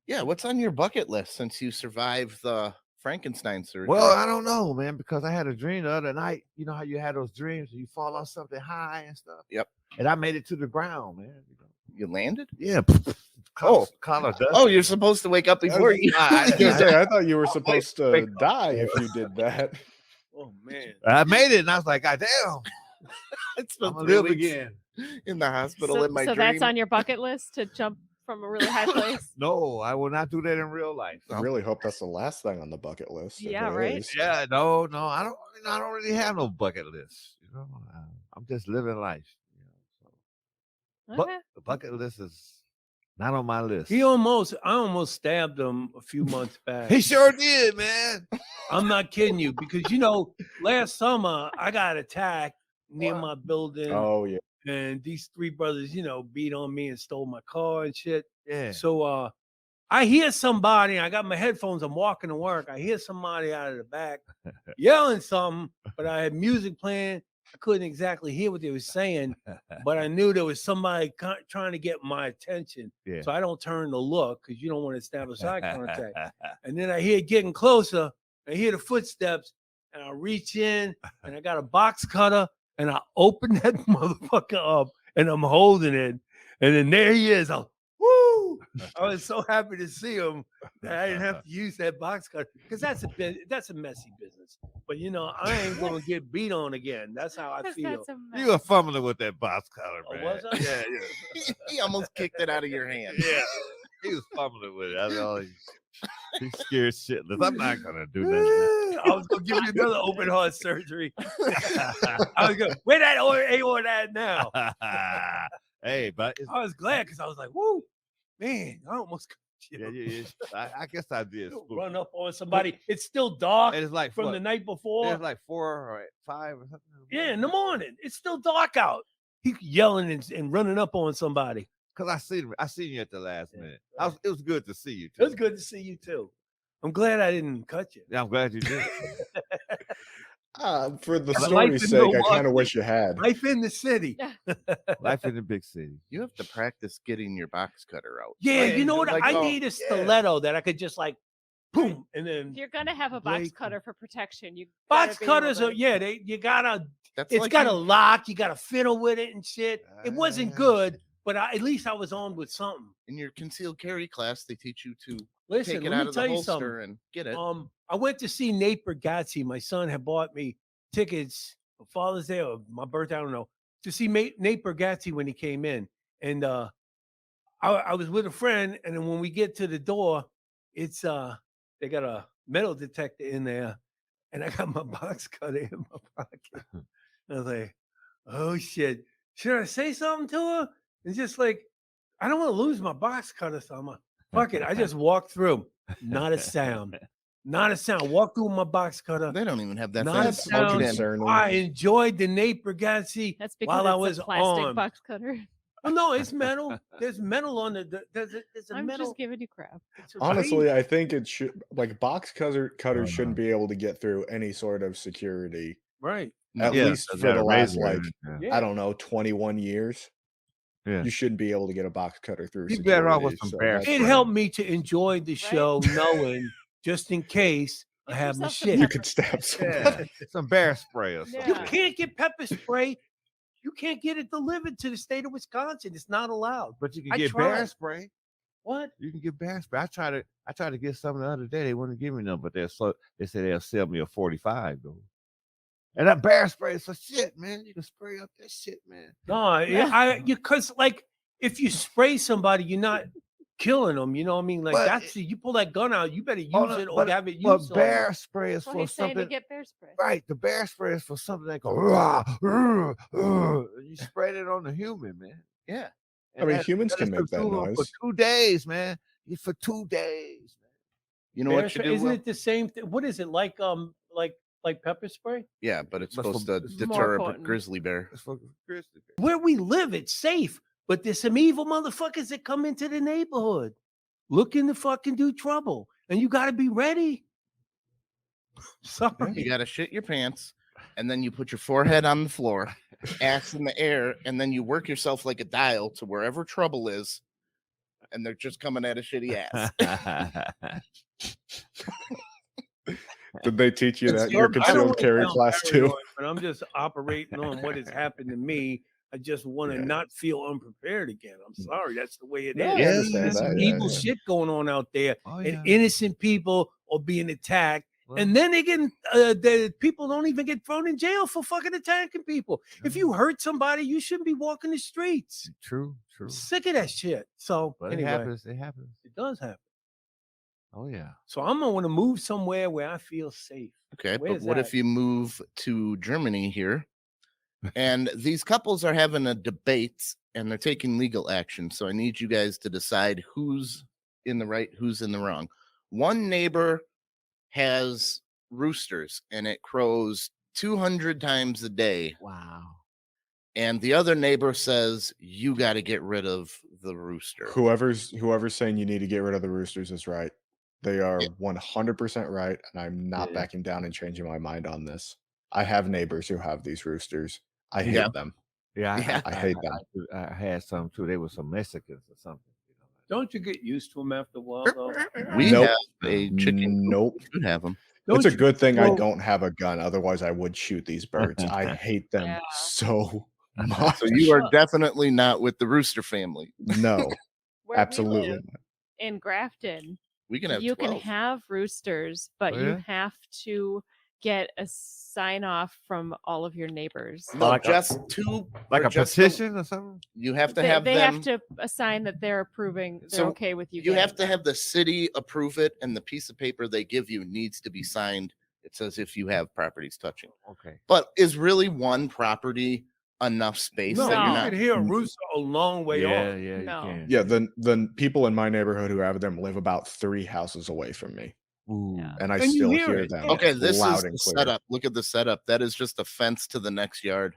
Yeah, what's on your bucket list since you survived the Frankenstein surgery? Well, I don't know, man, because I had a dream the other night. You know how you had those dreams where you fall off something high and stuff? Yep. and I made it to the ground, man. You landed? Yeah. Oh. Collar dust. Oh, you're supposed to wake up before you. I was gonna say, I thought you were supposed to die if you did that. Oh man. I made it, and I was like, God damn, It's I'm been gonna 3 live weeks again. in the hospital So, in my so dream. that's on your bucket list to jump from a really high place. No, I will not do that in real life. I really hope that's the last thing on the bucket list. if Yeah, it right? is. Yeah, no, I don't. I don't really have no bucket list. You know, I'm just living life. You know, so. Okay. The bucket list is not on my list. I almost stabbed him a few months back. He sure did, man. I'm not kidding you because last summer I got attacked near my building, Oh yeah. and these 3 brothers, beat on me and stole my car and shit. Yeah. So I hear somebody. I got my headphones. I'm walking to work. I hear somebody out of the back yelling something, but I had music playing. I couldn't exactly hear what they were saying, but I knew there was somebody trying to get my attention. Yeah. So I don't turn to look because you don't want to establish eye contact. And then I hear it getting closer. I hear the footsteps, and I reach in, and I got a box cutter, and I open that motherfucker up, and I'm holding it. And then there he is. Woo! I was so happy to see him that I didn't have to use that box cutter because that's a messy business. But I ain't gonna get beat on again. That's how I 'Cause feel. that's a You mess. were fumbling with that box collar, Oh, man. was I? Yeah. He almost kicked it out of your hand. Yeah. He was fumbling with it. I know he's scared shitless. I'm not gonna do that. I was gonna give you another open heart surgery. I was going, where that aorta at now? Hey, but I was glad because I was like, woo, man, I almost got you. yeah. I guess I did. You spook. run up on somebody. It's still dark And it's like from what? the night before. It's like 4 or 5 or something. Yeah, in the morning. It's still dark out. He yelling and running up on somebody. Because I seen you at the last Yeah, minute. right. It was good to see you. It was good to see you too. I'm glad I didn't cut you. Yeah, I'm glad you did. For the Life story's in sake, I kind Milwaukee. of wish you had. Life in the city. Life in the big city. You have to practice getting your box cutter out. Yeah, Like, you know what? like, I oh, need a stiletto that I could just like boom and then If you're gonna have a box Blake- cutter for protection, you box gotta be able cutters to- are you gotta That's it's like got a you- lock, you got to fiddle with it and shit. It wasn't Ah. good, but at least I was on with something. in your concealed carry class. They teach you to Listen, take it let out me of the tell you holster something. and get it. I went to see Nate Bargatze. My son had bought me tickets for Father's Day or my birthday, I don't know, to see Nate Bargatze when he came in. And I was with a friend, and then when we get to the door, it's they got a metal detector in there, and I got my box cutter in my pocket. I was like, oh shit. Should I say something to her? It's just like, I don't want to lose my box cutter, so I'm like, fuck it. I just walked through. Not a sound. Not a sound. Walked through with my box cutter. They don't even have that Not a fast sound. plugged in. Concerning. I enjoyed the Nate Bargatze That's because while I it's was a plastic on. box cutter. Well, no, it's metal. There's metal on there's a I'm metal. just giving you crap. it's a Honestly, razor. I think it should box cutters no. shouldn't be able to get through any sort of security. Right. At Yeah, least so for got a the last razor in like it, Yeah. I don't know 21 years. Yeah. You shouldn't be able to get a box cutter through. Be better off with security, some so bear that's- It spray. helped me to enjoy the show, knowing just in case I Get have my yourself some shit. You pepper could stab somebody. Yeah. Some bear spray or something. You Yeah. can't get pepper spray. You can't get it delivered to the state of Wisconsin. It's not allowed. But you can I get bear tried. spray. What? You can get bear spray. I tried to get some the other day. They wouldn't give me none, but they said they'll sell me a 45 though. And that bear spray is for shit, man. You can spray up that shit, man. No, because like if you spray somebody, you're not killing them. You know what I mean? Like But you pull that gun out, you better use Hold on, it or but- have it used. But on bear spray is Well, for he's saying to something. get bear spray. Right, the bear spray is for something that go rah, rah, rah. You spread it on the human, man. Yeah. I mean, humans can is make that for noise. for 2 days, man. For 2 days, man. You know Bear what you spray- do? Isn't Will? it the same thing? What is it like? Like pepper spray? Yeah, but it's But supposed for- to It's more deter a potent. grizzly bear. It's for grizzly bear. Where we live, it's safe. But there's some evil motherfuckers that come into the neighborhood looking to fucking do trouble, and you got to be ready. Sorry. You got to shit your pants, and then you put your forehead on the floor, ass in the air, and then you work yourself like a dial to wherever trouble is, and they're just coming at a shitty ass. Did they teach you It's that in your- your I don't concealed wanna carry sound class too? paranoid, but I'm just operating on what has happened to me. I just want to Yeah. not feel unprepared again. I'm sorry. That's the way it No, is. I Yeah, understand There's that. some Yeah, evil yeah. shit going on out there, Oh, and yeah. innocent people are being attacked. Well, And then they getting the people don't even get thrown in jail for fucking attacking people. If you hurt somebody, you shouldn't be walking the streets. true. I'm sick of that shit. So But anyway, it happens. It happens. it does happen. Oh yeah. So I'm gonna want to move somewhere where I feel safe. Okay, Where's but what that? if you move to Germany here, and these couples are having a debate and they're taking legal action? So I need you guys to decide who's in the right, who's in the wrong. One neighbor has roosters and it crows 200 times a day, Wow. and the other neighbor says you got to get rid of the rooster. Whoever's saying you need to get rid of the roosters is right. They are Yeah. 100% right, and I'm not Yeah. backing down and changing my mind on this. I have neighbors who have these roosters. I hate Yeah. them. Yeah. Yeah. I hate them. I had some too. They were some Mexicans or something. You know, Don't you get used to them after a while, though? We Nope. have a chicken. Nope. We should have them. It's a you- good thing I well, don't have a gun. Otherwise, I would shoot these birds. I hate them Yeah. so much. So you are definitely not with the rooster family. No, Where we absolutely live not. in Grafton, We can have you 12. can have roosters, but Oh, you yeah? have to get a sign off from all of your neighbors. No, Like a- just two. like or a just petition or something. You have to They, have they them. have to assign that they're approving, they're So okay with you. You have getting to have the city approve it, and the piece of paper they give you needs to be signed. It says if you have properties touching. Okay. But is really one property enough space No, that you're you not? could hear a rooster a long way Yeah, off. yeah, No. you can. Yeah, the people in my neighborhood who have them live about 3 houses away from me, Ooh. Yeah. and I And you still hear hear it, them. yeah. Okay, this loud is and the clear. setup. Look at the setup. That is just a fence to the next yard.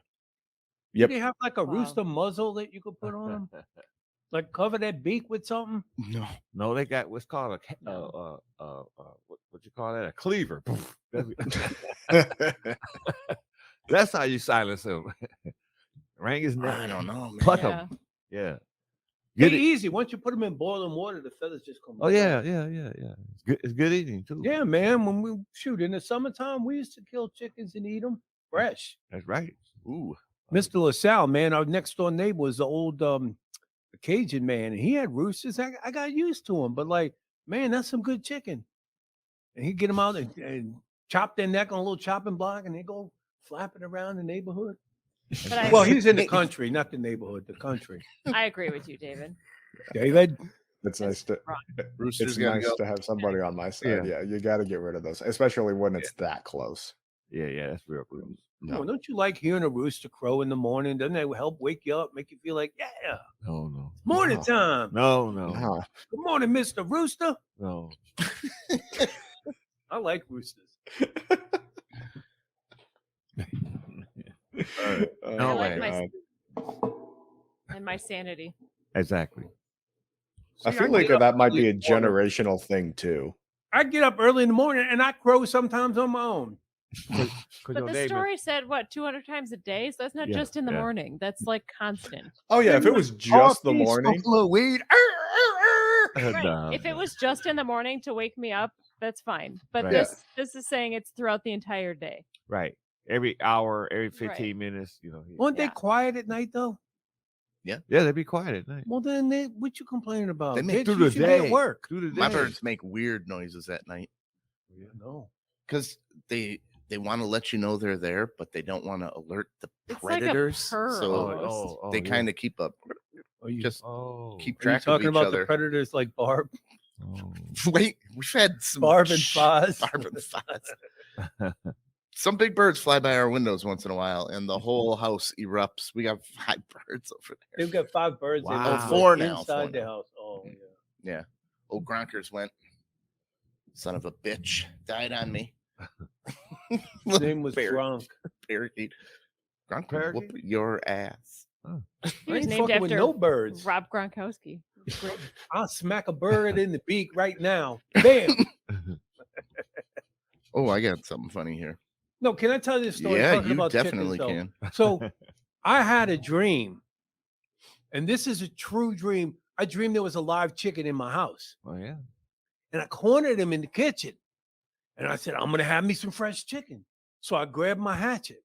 Yep. They have like a Wow. rooster muzzle that you could put on them, like cover that beak with something. No. No, they got what's called a No. what you call that? A cleaver. That's how you silence him. Wring his neck. I don't know, man. Pluck Yeah. him. Yeah. Get Get it. easy. Once you put them in boiling water, the feathers just come. Oh right yeah, out. yeah. It's good eating too. Yeah, man. When we shoot in the summertime, we used to kill chickens and eat them fresh. That's right. Ooh. Mr. LaSalle, man, our next door neighbor was the old Cajun man, and he had roosters. I got used to him, but like, man, that's some good chicken. And he'd get them out and chop their neck on a little chopping block, and they go flapping around the neighborhood. But I, Well, he's in the country, not the neighborhood, the country. I agree with you, David. David, It's nice to Roosters it's gotta nice go. to have somebody on my side. Yeah, you got to get rid of those, especially when it's that close. Yeah, that's real gross. no, don't you like hearing a rooster crow in the morning? Doesn't that help wake you up, make you feel like, yeah, No. morning No. time? No. Nah. Good morning, Mr. Rooster. No. I like roosters. No I like way. my and my sanity. Exactly. I See, feel I like get up that might early be a in the morning. generational thing too. I get up early in the morning and I crow sometimes on my own. But the story said what 200 times a day, so that's not Yeah, just in the yeah. morning. That's like constant. Oh yeah, if it was just the Coffee, morning, smoke a little weed. Right. No, If it was just in the morning to wake me up, that's fine. But Right. this is saying it's throughout the entire day. right. Every hour, every 15 minutes, Weren't they Yeah. quiet at night though? Yeah, they'd be quiet at night. Well, then what you complaining about? They make Bitch, through you the should be day. at work. Through the My day. birds make weird noises at night No. because they want to let you know they're there, but they don't want to alert the It's like a predators. purr so almost. they kind of keep up, Are you, just Oh. keep are you track of talking each about other. the predators like Barb, Oh. Wait, we've had some Barb and Foz? Barb and Foz. Some big birds fly by our windows once in a while, and the whole house erupts. We got 5 birds over there. They've got 5 birds. in Wow. the- Oh, 4 now, inside 4 the now. house. Oh yeah. Yeah. Old Gronkers went. Son of a bitch. Died on me. His name was Bear- Gronk. Parakeet. Gronk will Parakeet? whoop your ass. He I was ain't named fucking with after no birds. Rob Gronkowski. Great. I'll smack a bird in the beak right now. Bam. Oh, I got something funny here. No, can I tell you a story? Yeah, talking you about definitely chickens, though? can. So I had a dream, and this is a true dream. I dreamed there was a live chicken in my house, Oh yeah. and I cornered him in the kitchen. And I said, I'm going to have me some fresh chicken. So I grabbed my hatchet.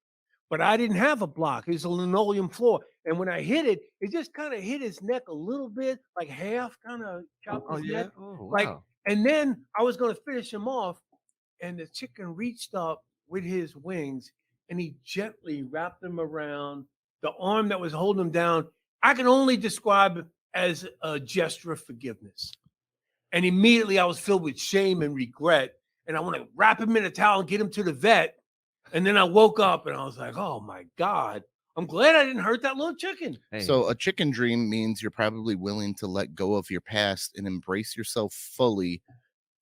but I didn't have a block. It was a linoleum floor. And when I hit it, it just kind of hit his neck a little bit, like half, kind of chopped Oh his yeah. neck. Oh Like, wow. and then I was going to finish him off, and the chicken reached up with his wings, and he gently wrapped him around the arm that was holding him down. I can only describe it as a gesture of forgiveness. And immediately I was filled with shame and regret. And I want to wrap him in a towel and get him to the vet. And then I woke up and I was like, oh my God, I'm glad I didn't hurt that little chicken. Hey, So a chicken dream means you're probably willing to let go of your past and embrace yourself fully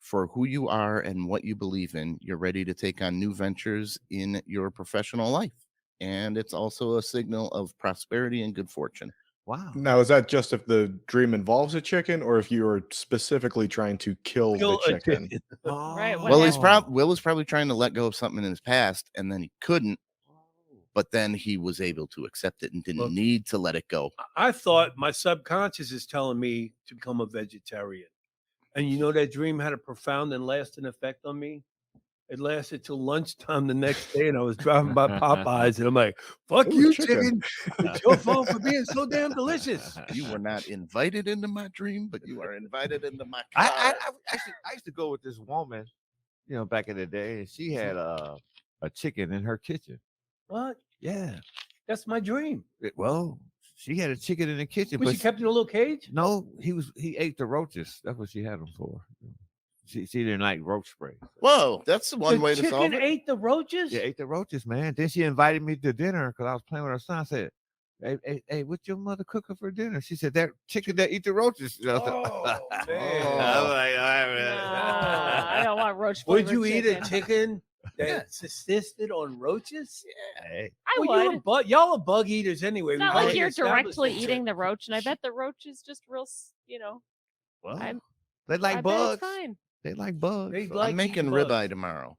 for who you are and what you believe in. You're ready to take on new ventures in your professional life. And it's also a signal of prosperity and good fortune. wow. Now, is that just if the dream involves a chicken, or if you are specifically trying to kill the Kill a chicken? Right, what Well, happened? Will is probably trying to let go of something in his past, and then he couldn't. But then he was able to accept it and didn't Well- need to let it go. I thought my subconscious is telling me to become a vegetarian. And you know, that dream had a profound and lasting effect on me. It lasted till lunchtime the next day, and I was driving by Popeyes, and I'm like, fuck Ooh, you, chicken. chicken. It's your fault for being so damn delicious. You were not invited into my dream, but you are invited into my I car. actually I used to go with this woman, back in the day, and she had a chicken in her kitchen. What? Yeah. That's my dream. Well, she had a chicken in the kitchen, Was but she kept in a little cage? no, he ate the roaches. That's what she had them for. She didn't like roach spray. Whoa, that's the one The way to solve chicken it. ate the roaches? Yeah, ate the roaches, man. Then she invited me to dinner because I was playing with her son. I said, hey, what's your mother cooking for dinner? She said, that chicken that eat the roaches. I was like, Oh, I man. was like, all right, man. Nah, I don't want roach Would flavored you eat a chicken. chicken that subsisted on roaches? Hey, I Well, would. y'all are bug eaters anyway. It's not We've like already you're established directly that. eating the roach, and I bet the roach is just real, well, I'm- they like I bet bugs. it's fine. They like bugs. They so- like I'm making eating bugs. ribeye tomorrow.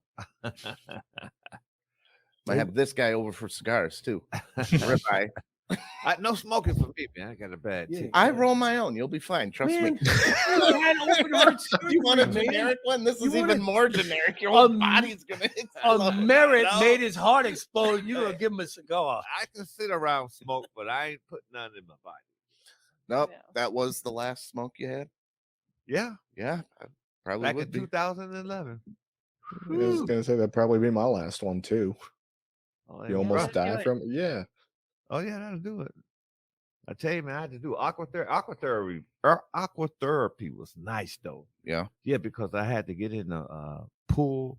I have this guy over for cigars too. Ribeye. No smoking for me, man. I got a bad Yeah. tick. I roll my own. You'll be fine. Trust Man, me. you had open heart You want a surgery, man. generic one? This You is want even more generic. Your a whole m- body's gonna A explode. merit No. made his heart explode. You're gonna give him a cigar. I can sit around smoke, but I ain't put none in my body. Nope, Yeah. that was the last smoke you had. Yeah, Yeah, I probably back would in be. 2011. I was gonna say that'd probably be my last one too. Oh, You yeah, almost that'll do die it. from yeah. Oh yeah, that'll do it. I tell you, man, I had to do aquatherapy. Aquatherapy was nice though. Yeah. Yeah, because I had to get in the pool,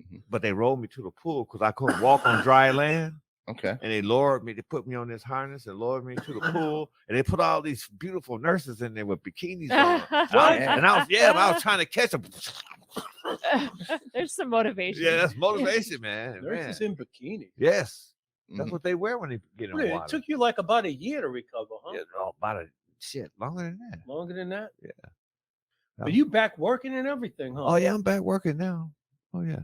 Mhm. but they rolled me to the pool because I couldn't walk on dry land, Okay. and they lowered me. They put me on this harness and lowered me to the pool, and they put all these beautiful nurses in there with bikinis on. And I was trying to catch them. There's some motivation. Yeah, that's motivation, man. Nurses Man. in bikini. Yes, that's Mhm. what they wear when they get in What, the it water. took you like about a year to recover, huh? Yeah, about a shit longer than that. Longer than that? Yeah. But you back working and everything, huh? Oh yeah, I'm back working now. Oh yeah.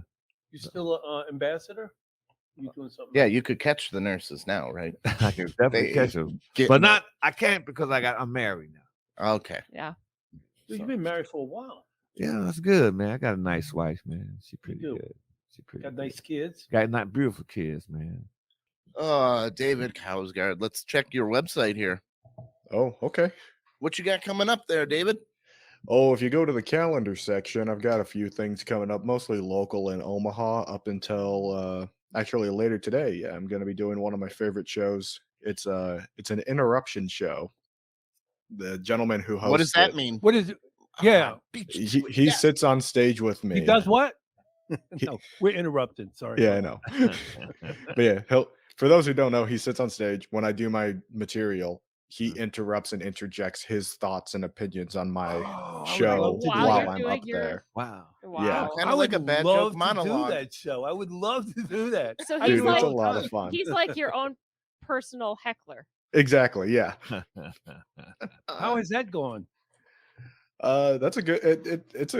You still a ambassador? You doing something? Yeah, you could catch the nurses now, right? I can definitely They catch them, Getting but not. I can't because I'm married now. okay. Yeah. Dude, you've been married for a while. Yeah, that's good, man. I got a nice wife, man. She pretty do. good. She pretty Got good. nice kids. Got not beautiful kids, man. David Kausgaard. Let's check your website here. Oh, okay. What you got coming up there, David? Oh, if you go to the calendar section, I've got a few things coming up, mostly local in Omaha up until actually later today. Yeah, I'm going to be doing one of my favorite shows. It's an interruption show. The gentleman who hosts What does that it, mean? What is it? Yeah. Beat you He, to it. he Yeah. sits on stage with me. He does what? He- No, we're interrupted. Sorry. Yeah, I know. But yeah, for those who don't know, he sits on stage when I do my material. He interrupts and interjects his thoughts and opinions on my Oh, I would show love to do While while you're I'm doing up your- there. Wow. Wow. Kinda I like would a bad love joke monologue. To do that show. I would love to do that. So I he's Dude, do it it's a all the lot of time. fun. He's like your own personal heckler. Exactly. Yeah. How is that going? That's a good. It's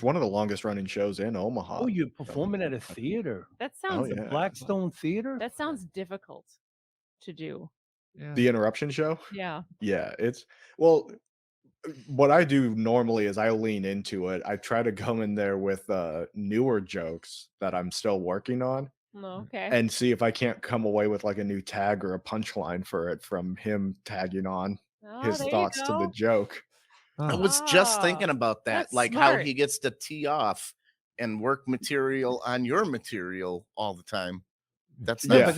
one of the longest running shows in Omaha. Oh, you're performing at a theater. That sounds yeah. Blackstone Theater? that sounds difficult to do. Yeah. The interruption show. Yeah. Yeah, what I do normally is I lean into it. I try to come in there with newer jokes that I'm still working on. No, okay. and see if I can't come away with like a new tag or a punchline for it from him tagging on Oh, his there you thoughts to the go. joke. I Oh, was just Oh, thinking about that, that's like how smart. he gets to tee off and work material on your material all the time. That's not Yeah. but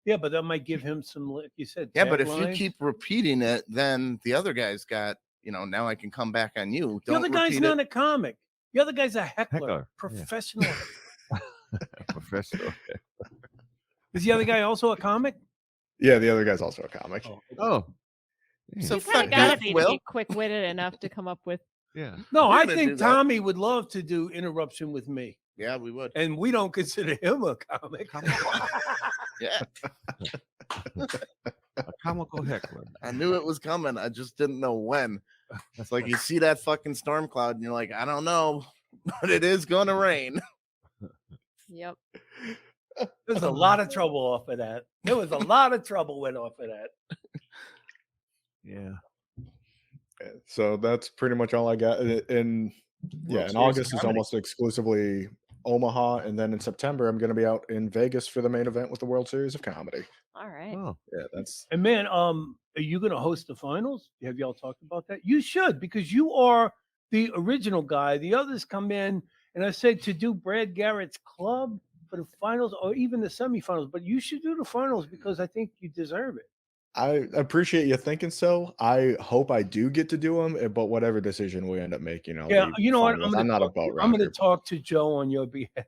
fair. but that might give him some, like you said. Yeah, but if you taglines. keep repeating it, then the other guy's got, now I can come back on you. the Don't other guy's repeat not it. a comic. The other guy's a heckler, Heckler, yeah. professional. professional. Is the other guy also a comic? Yeah, the other guy's also a comic. Oh, Oh, So You kind fuck of gotta that, be to Will. be quick-witted enough to come up with. yeah. no, We're I gonna do think that. Tommy would love to do interruption with me, Yeah, we would. and we don't consider him a comic. Yeah, A comical heckler. I knew it was coming. I just didn't know when. It's like you see that fucking storm cloud and you're like, I don't know, but it is going to rain. Yep. There's a lot of trouble off of that. There was a lot of trouble went off of that. Yeah. So that's pretty much all I got. In World Series of August is Comedy. almost exclusively Omaha, and then in September I'm going to be out in Vegas for the main event with the World Series of Comedy. All right. Oh, Yeah, that's And man, are you going to host the finals? Have y'all talked about that? You should, because you are the original guy. The others come in, and I said to do Brad Garrett's club for the finals or even the semifinals, but you should do the finals because I think you deserve it. I appreciate you thinking so. I hope I do get to do them, but whatever decision we end up making, I'll Yeah, be you know what? fine with. I'm not a boat I'm going to rocker. talk to Joe on your behalf.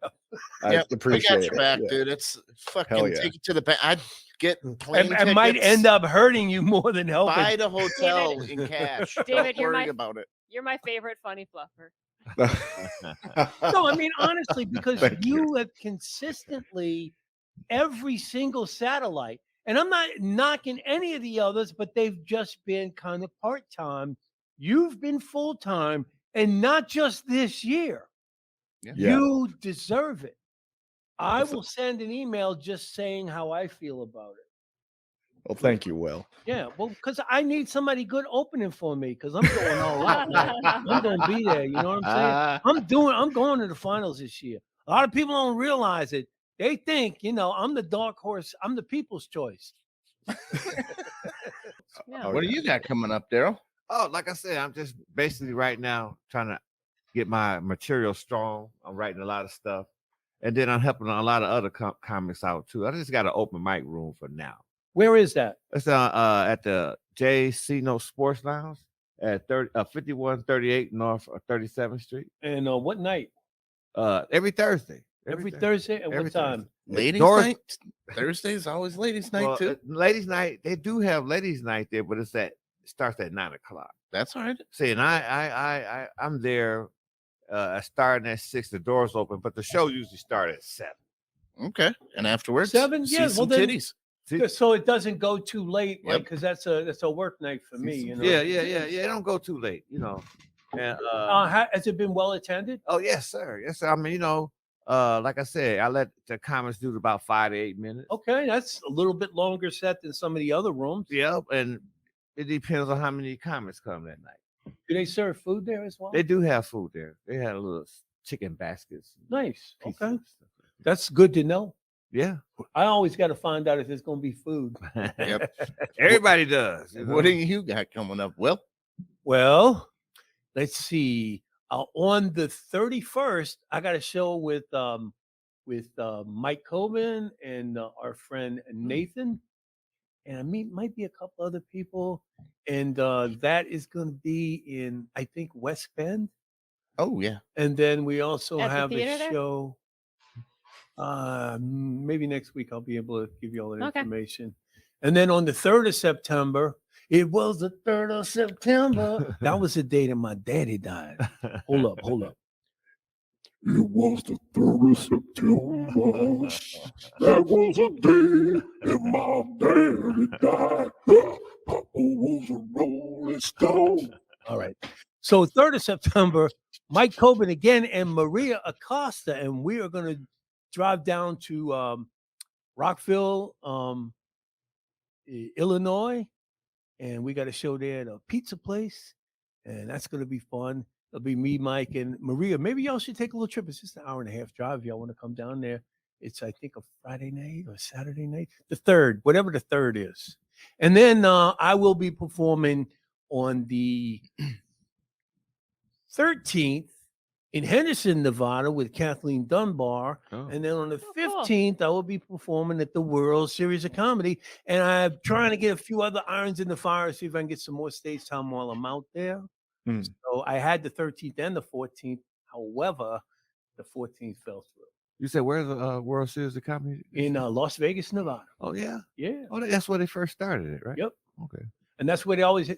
I Yep, appreciate I got your it. back, Yeah. dude. It's fucking Hell yeah. take it to the bank. I'd get plane It might tickets, end up hurting you more than helping. buy the hotel in cash. David, Don't you're worry my- about it. You're my favorite funny fluffer. No, I mean honestly, because Thank you. you have consistently every single satellite, and I'm not knocking any of the others, but they've just been kind of part-time. You've been full-time, and not just this year. Yeah. Yeah. You deserve it. I That's- will send an email just saying how I feel about it. Well, thank you, Will. Yeah, well, because I need somebody good opening for me because I'm going all out. man. I'm going to be there. You know what I'm saying? I'm going to the finals this year. A lot of people don't realize it. They think, I'm the dark horse. I'm the people's choice. Yeah. Oh, What do yeah. you got coming up, Daryl? Oh, like I said, I'm just basically right now trying to get my material strong. I'm writing a lot of stuff, and then I'm helping a lot of other comics out too. I just got an open mic room for now. Where is that? It's at the JC Sports Lounge at 5138 North 37th Street. And what night? Every Thursday. Every Thursday? At Every what time? Thursday. Ladies' Doors- night? Thursday's always ladies' night, Well, too. ladies' night. They do have ladies' night there, but it starts at 9:00. That's all right. See, and I'm there starting at 6. The doors open, but the show usually start at 7. Okay. And afterwards, 7? see Yeah, some well then- titties. So it doesn't go too late, Yep. because that's a work night for me. You know? Yeah. Don't go too late, And Has it been well attended? oh yes, sir. Yes, sir. I mean, like I said, I let the comics do about 5 to 8 minutes. Okay, that's a little bit longer set than some of the other rooms. Yep, and it depends on how many comics come that night. Do they serve food there as well? They do have food there. They had a little chicken baskets. Nice. pieces Okay, and stuff like that. that's good to know. Yeah. I always got to find out if there's going to be food. Yep. Everybody does. What do you got coming up, Will? Well, let's see. On the 31st, I got a show with Mike Coben and our friend Nathan, and I might be a couple other people, and that is going to be in, I think, West Bend. Oh, yeah. And then we also At the have theater a there? show. Maybe next week I'll be able to give you all that Okay. information. And then on the 3rd of September, it was the 3rd of September. That was the day that my daddy died. Hold up. It was the 3rd of September. That was a day that my daddy died. Papa was a rolling stone. All right. So 3rd of September, Mike Coben again and Maria Acosta, and we are going to drive down to Rockville, Illinois, and we got a show there at a pizza place, and that's going to be fun. It'll be me, Mike, and Maria. Maybe y'all should take a little trip. It's just an hour and a half drive. If y'all want to come down there It's, I think, a Friday night or Saturday night, the 3rd, whatever the 3rd is. And then I will be performing on the 13th in Henderson, Nevada with Kathleen Dunbar. Oh. And then on the Oh, cool. 15th, I will be performing at the World Series of Comedy. And I'm trying to get a few other irons in the fire, see if I can get some more stage time while I'm out there. Hmm. So I had the 13th and the 14th. However, the 14th fell through. You said where's the World Series of Comedy? In Las Vegas, Nevada. Oh yeah. Yeah. Oh, that's where they first started it, right? Yep. Okay. And that's where they always,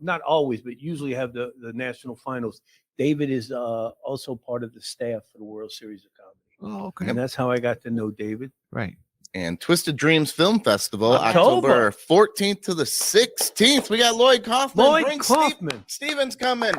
not always, but usually have the national finals. David is also part of the staff for the World Series of Comedy. Oh, okay. And that's how I got to know David. Right. And Twisted Dreams Film Festival, October. October 14th to the 16th. We got Lloyd Kaufman. Lloyd Bring Kaufman. Steven's coming.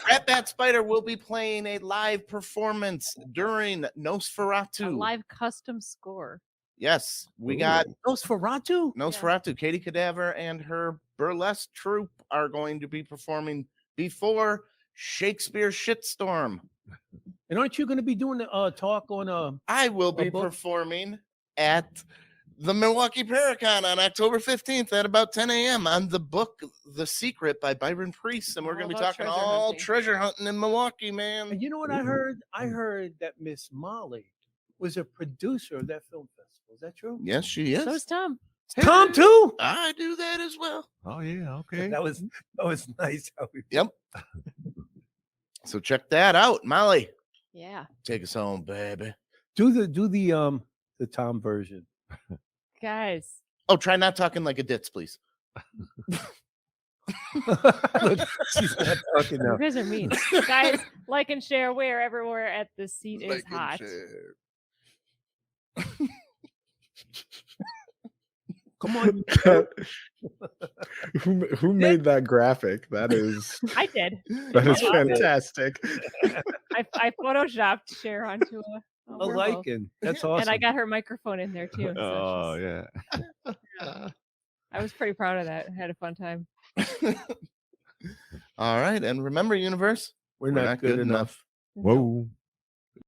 Rat Bat Spider will be playing a live performance during A Nosferatu. live custom score. Yes, we got Nosferatu. Nosferatu. Katie Cadaver and her burlesque troupe are going to be performing before Shakespeare Shitstorm. And aren't you going to be doing the talk on I will be book? performing at the Milwaukee Paracon on October 15th at about 10 a.m. on the book The Secret by Byron Priest. And we're going to be All about talking treasure all hunting. treasure hunting in Milwaukee, man. And you know what I heard? I heard that Miss Molly was a producer of that film festival. Is that true? Yes, she is. So is Tom. Tom too. I do that as well. Oh yeah. Okay. That was nice. How we- Yep. So check that out. Molly, Yeah. take us home, baby. Do the Tom version. Guys. Oh, try not talking like a ditz, please. Look, she's not talking You now. guys are mean. Guys, like and share where everywhere at the seat is hot. Come on. Who made that graphic? That is I did. fantastic. I photoshopped share onto a A wormhole. liking. That's awesome. And I got her microphone in there too. So Oh she's- yeah. I was pretty proud of that. I had a fun time. All right. And remember, universe, We're not good enough. Whoa.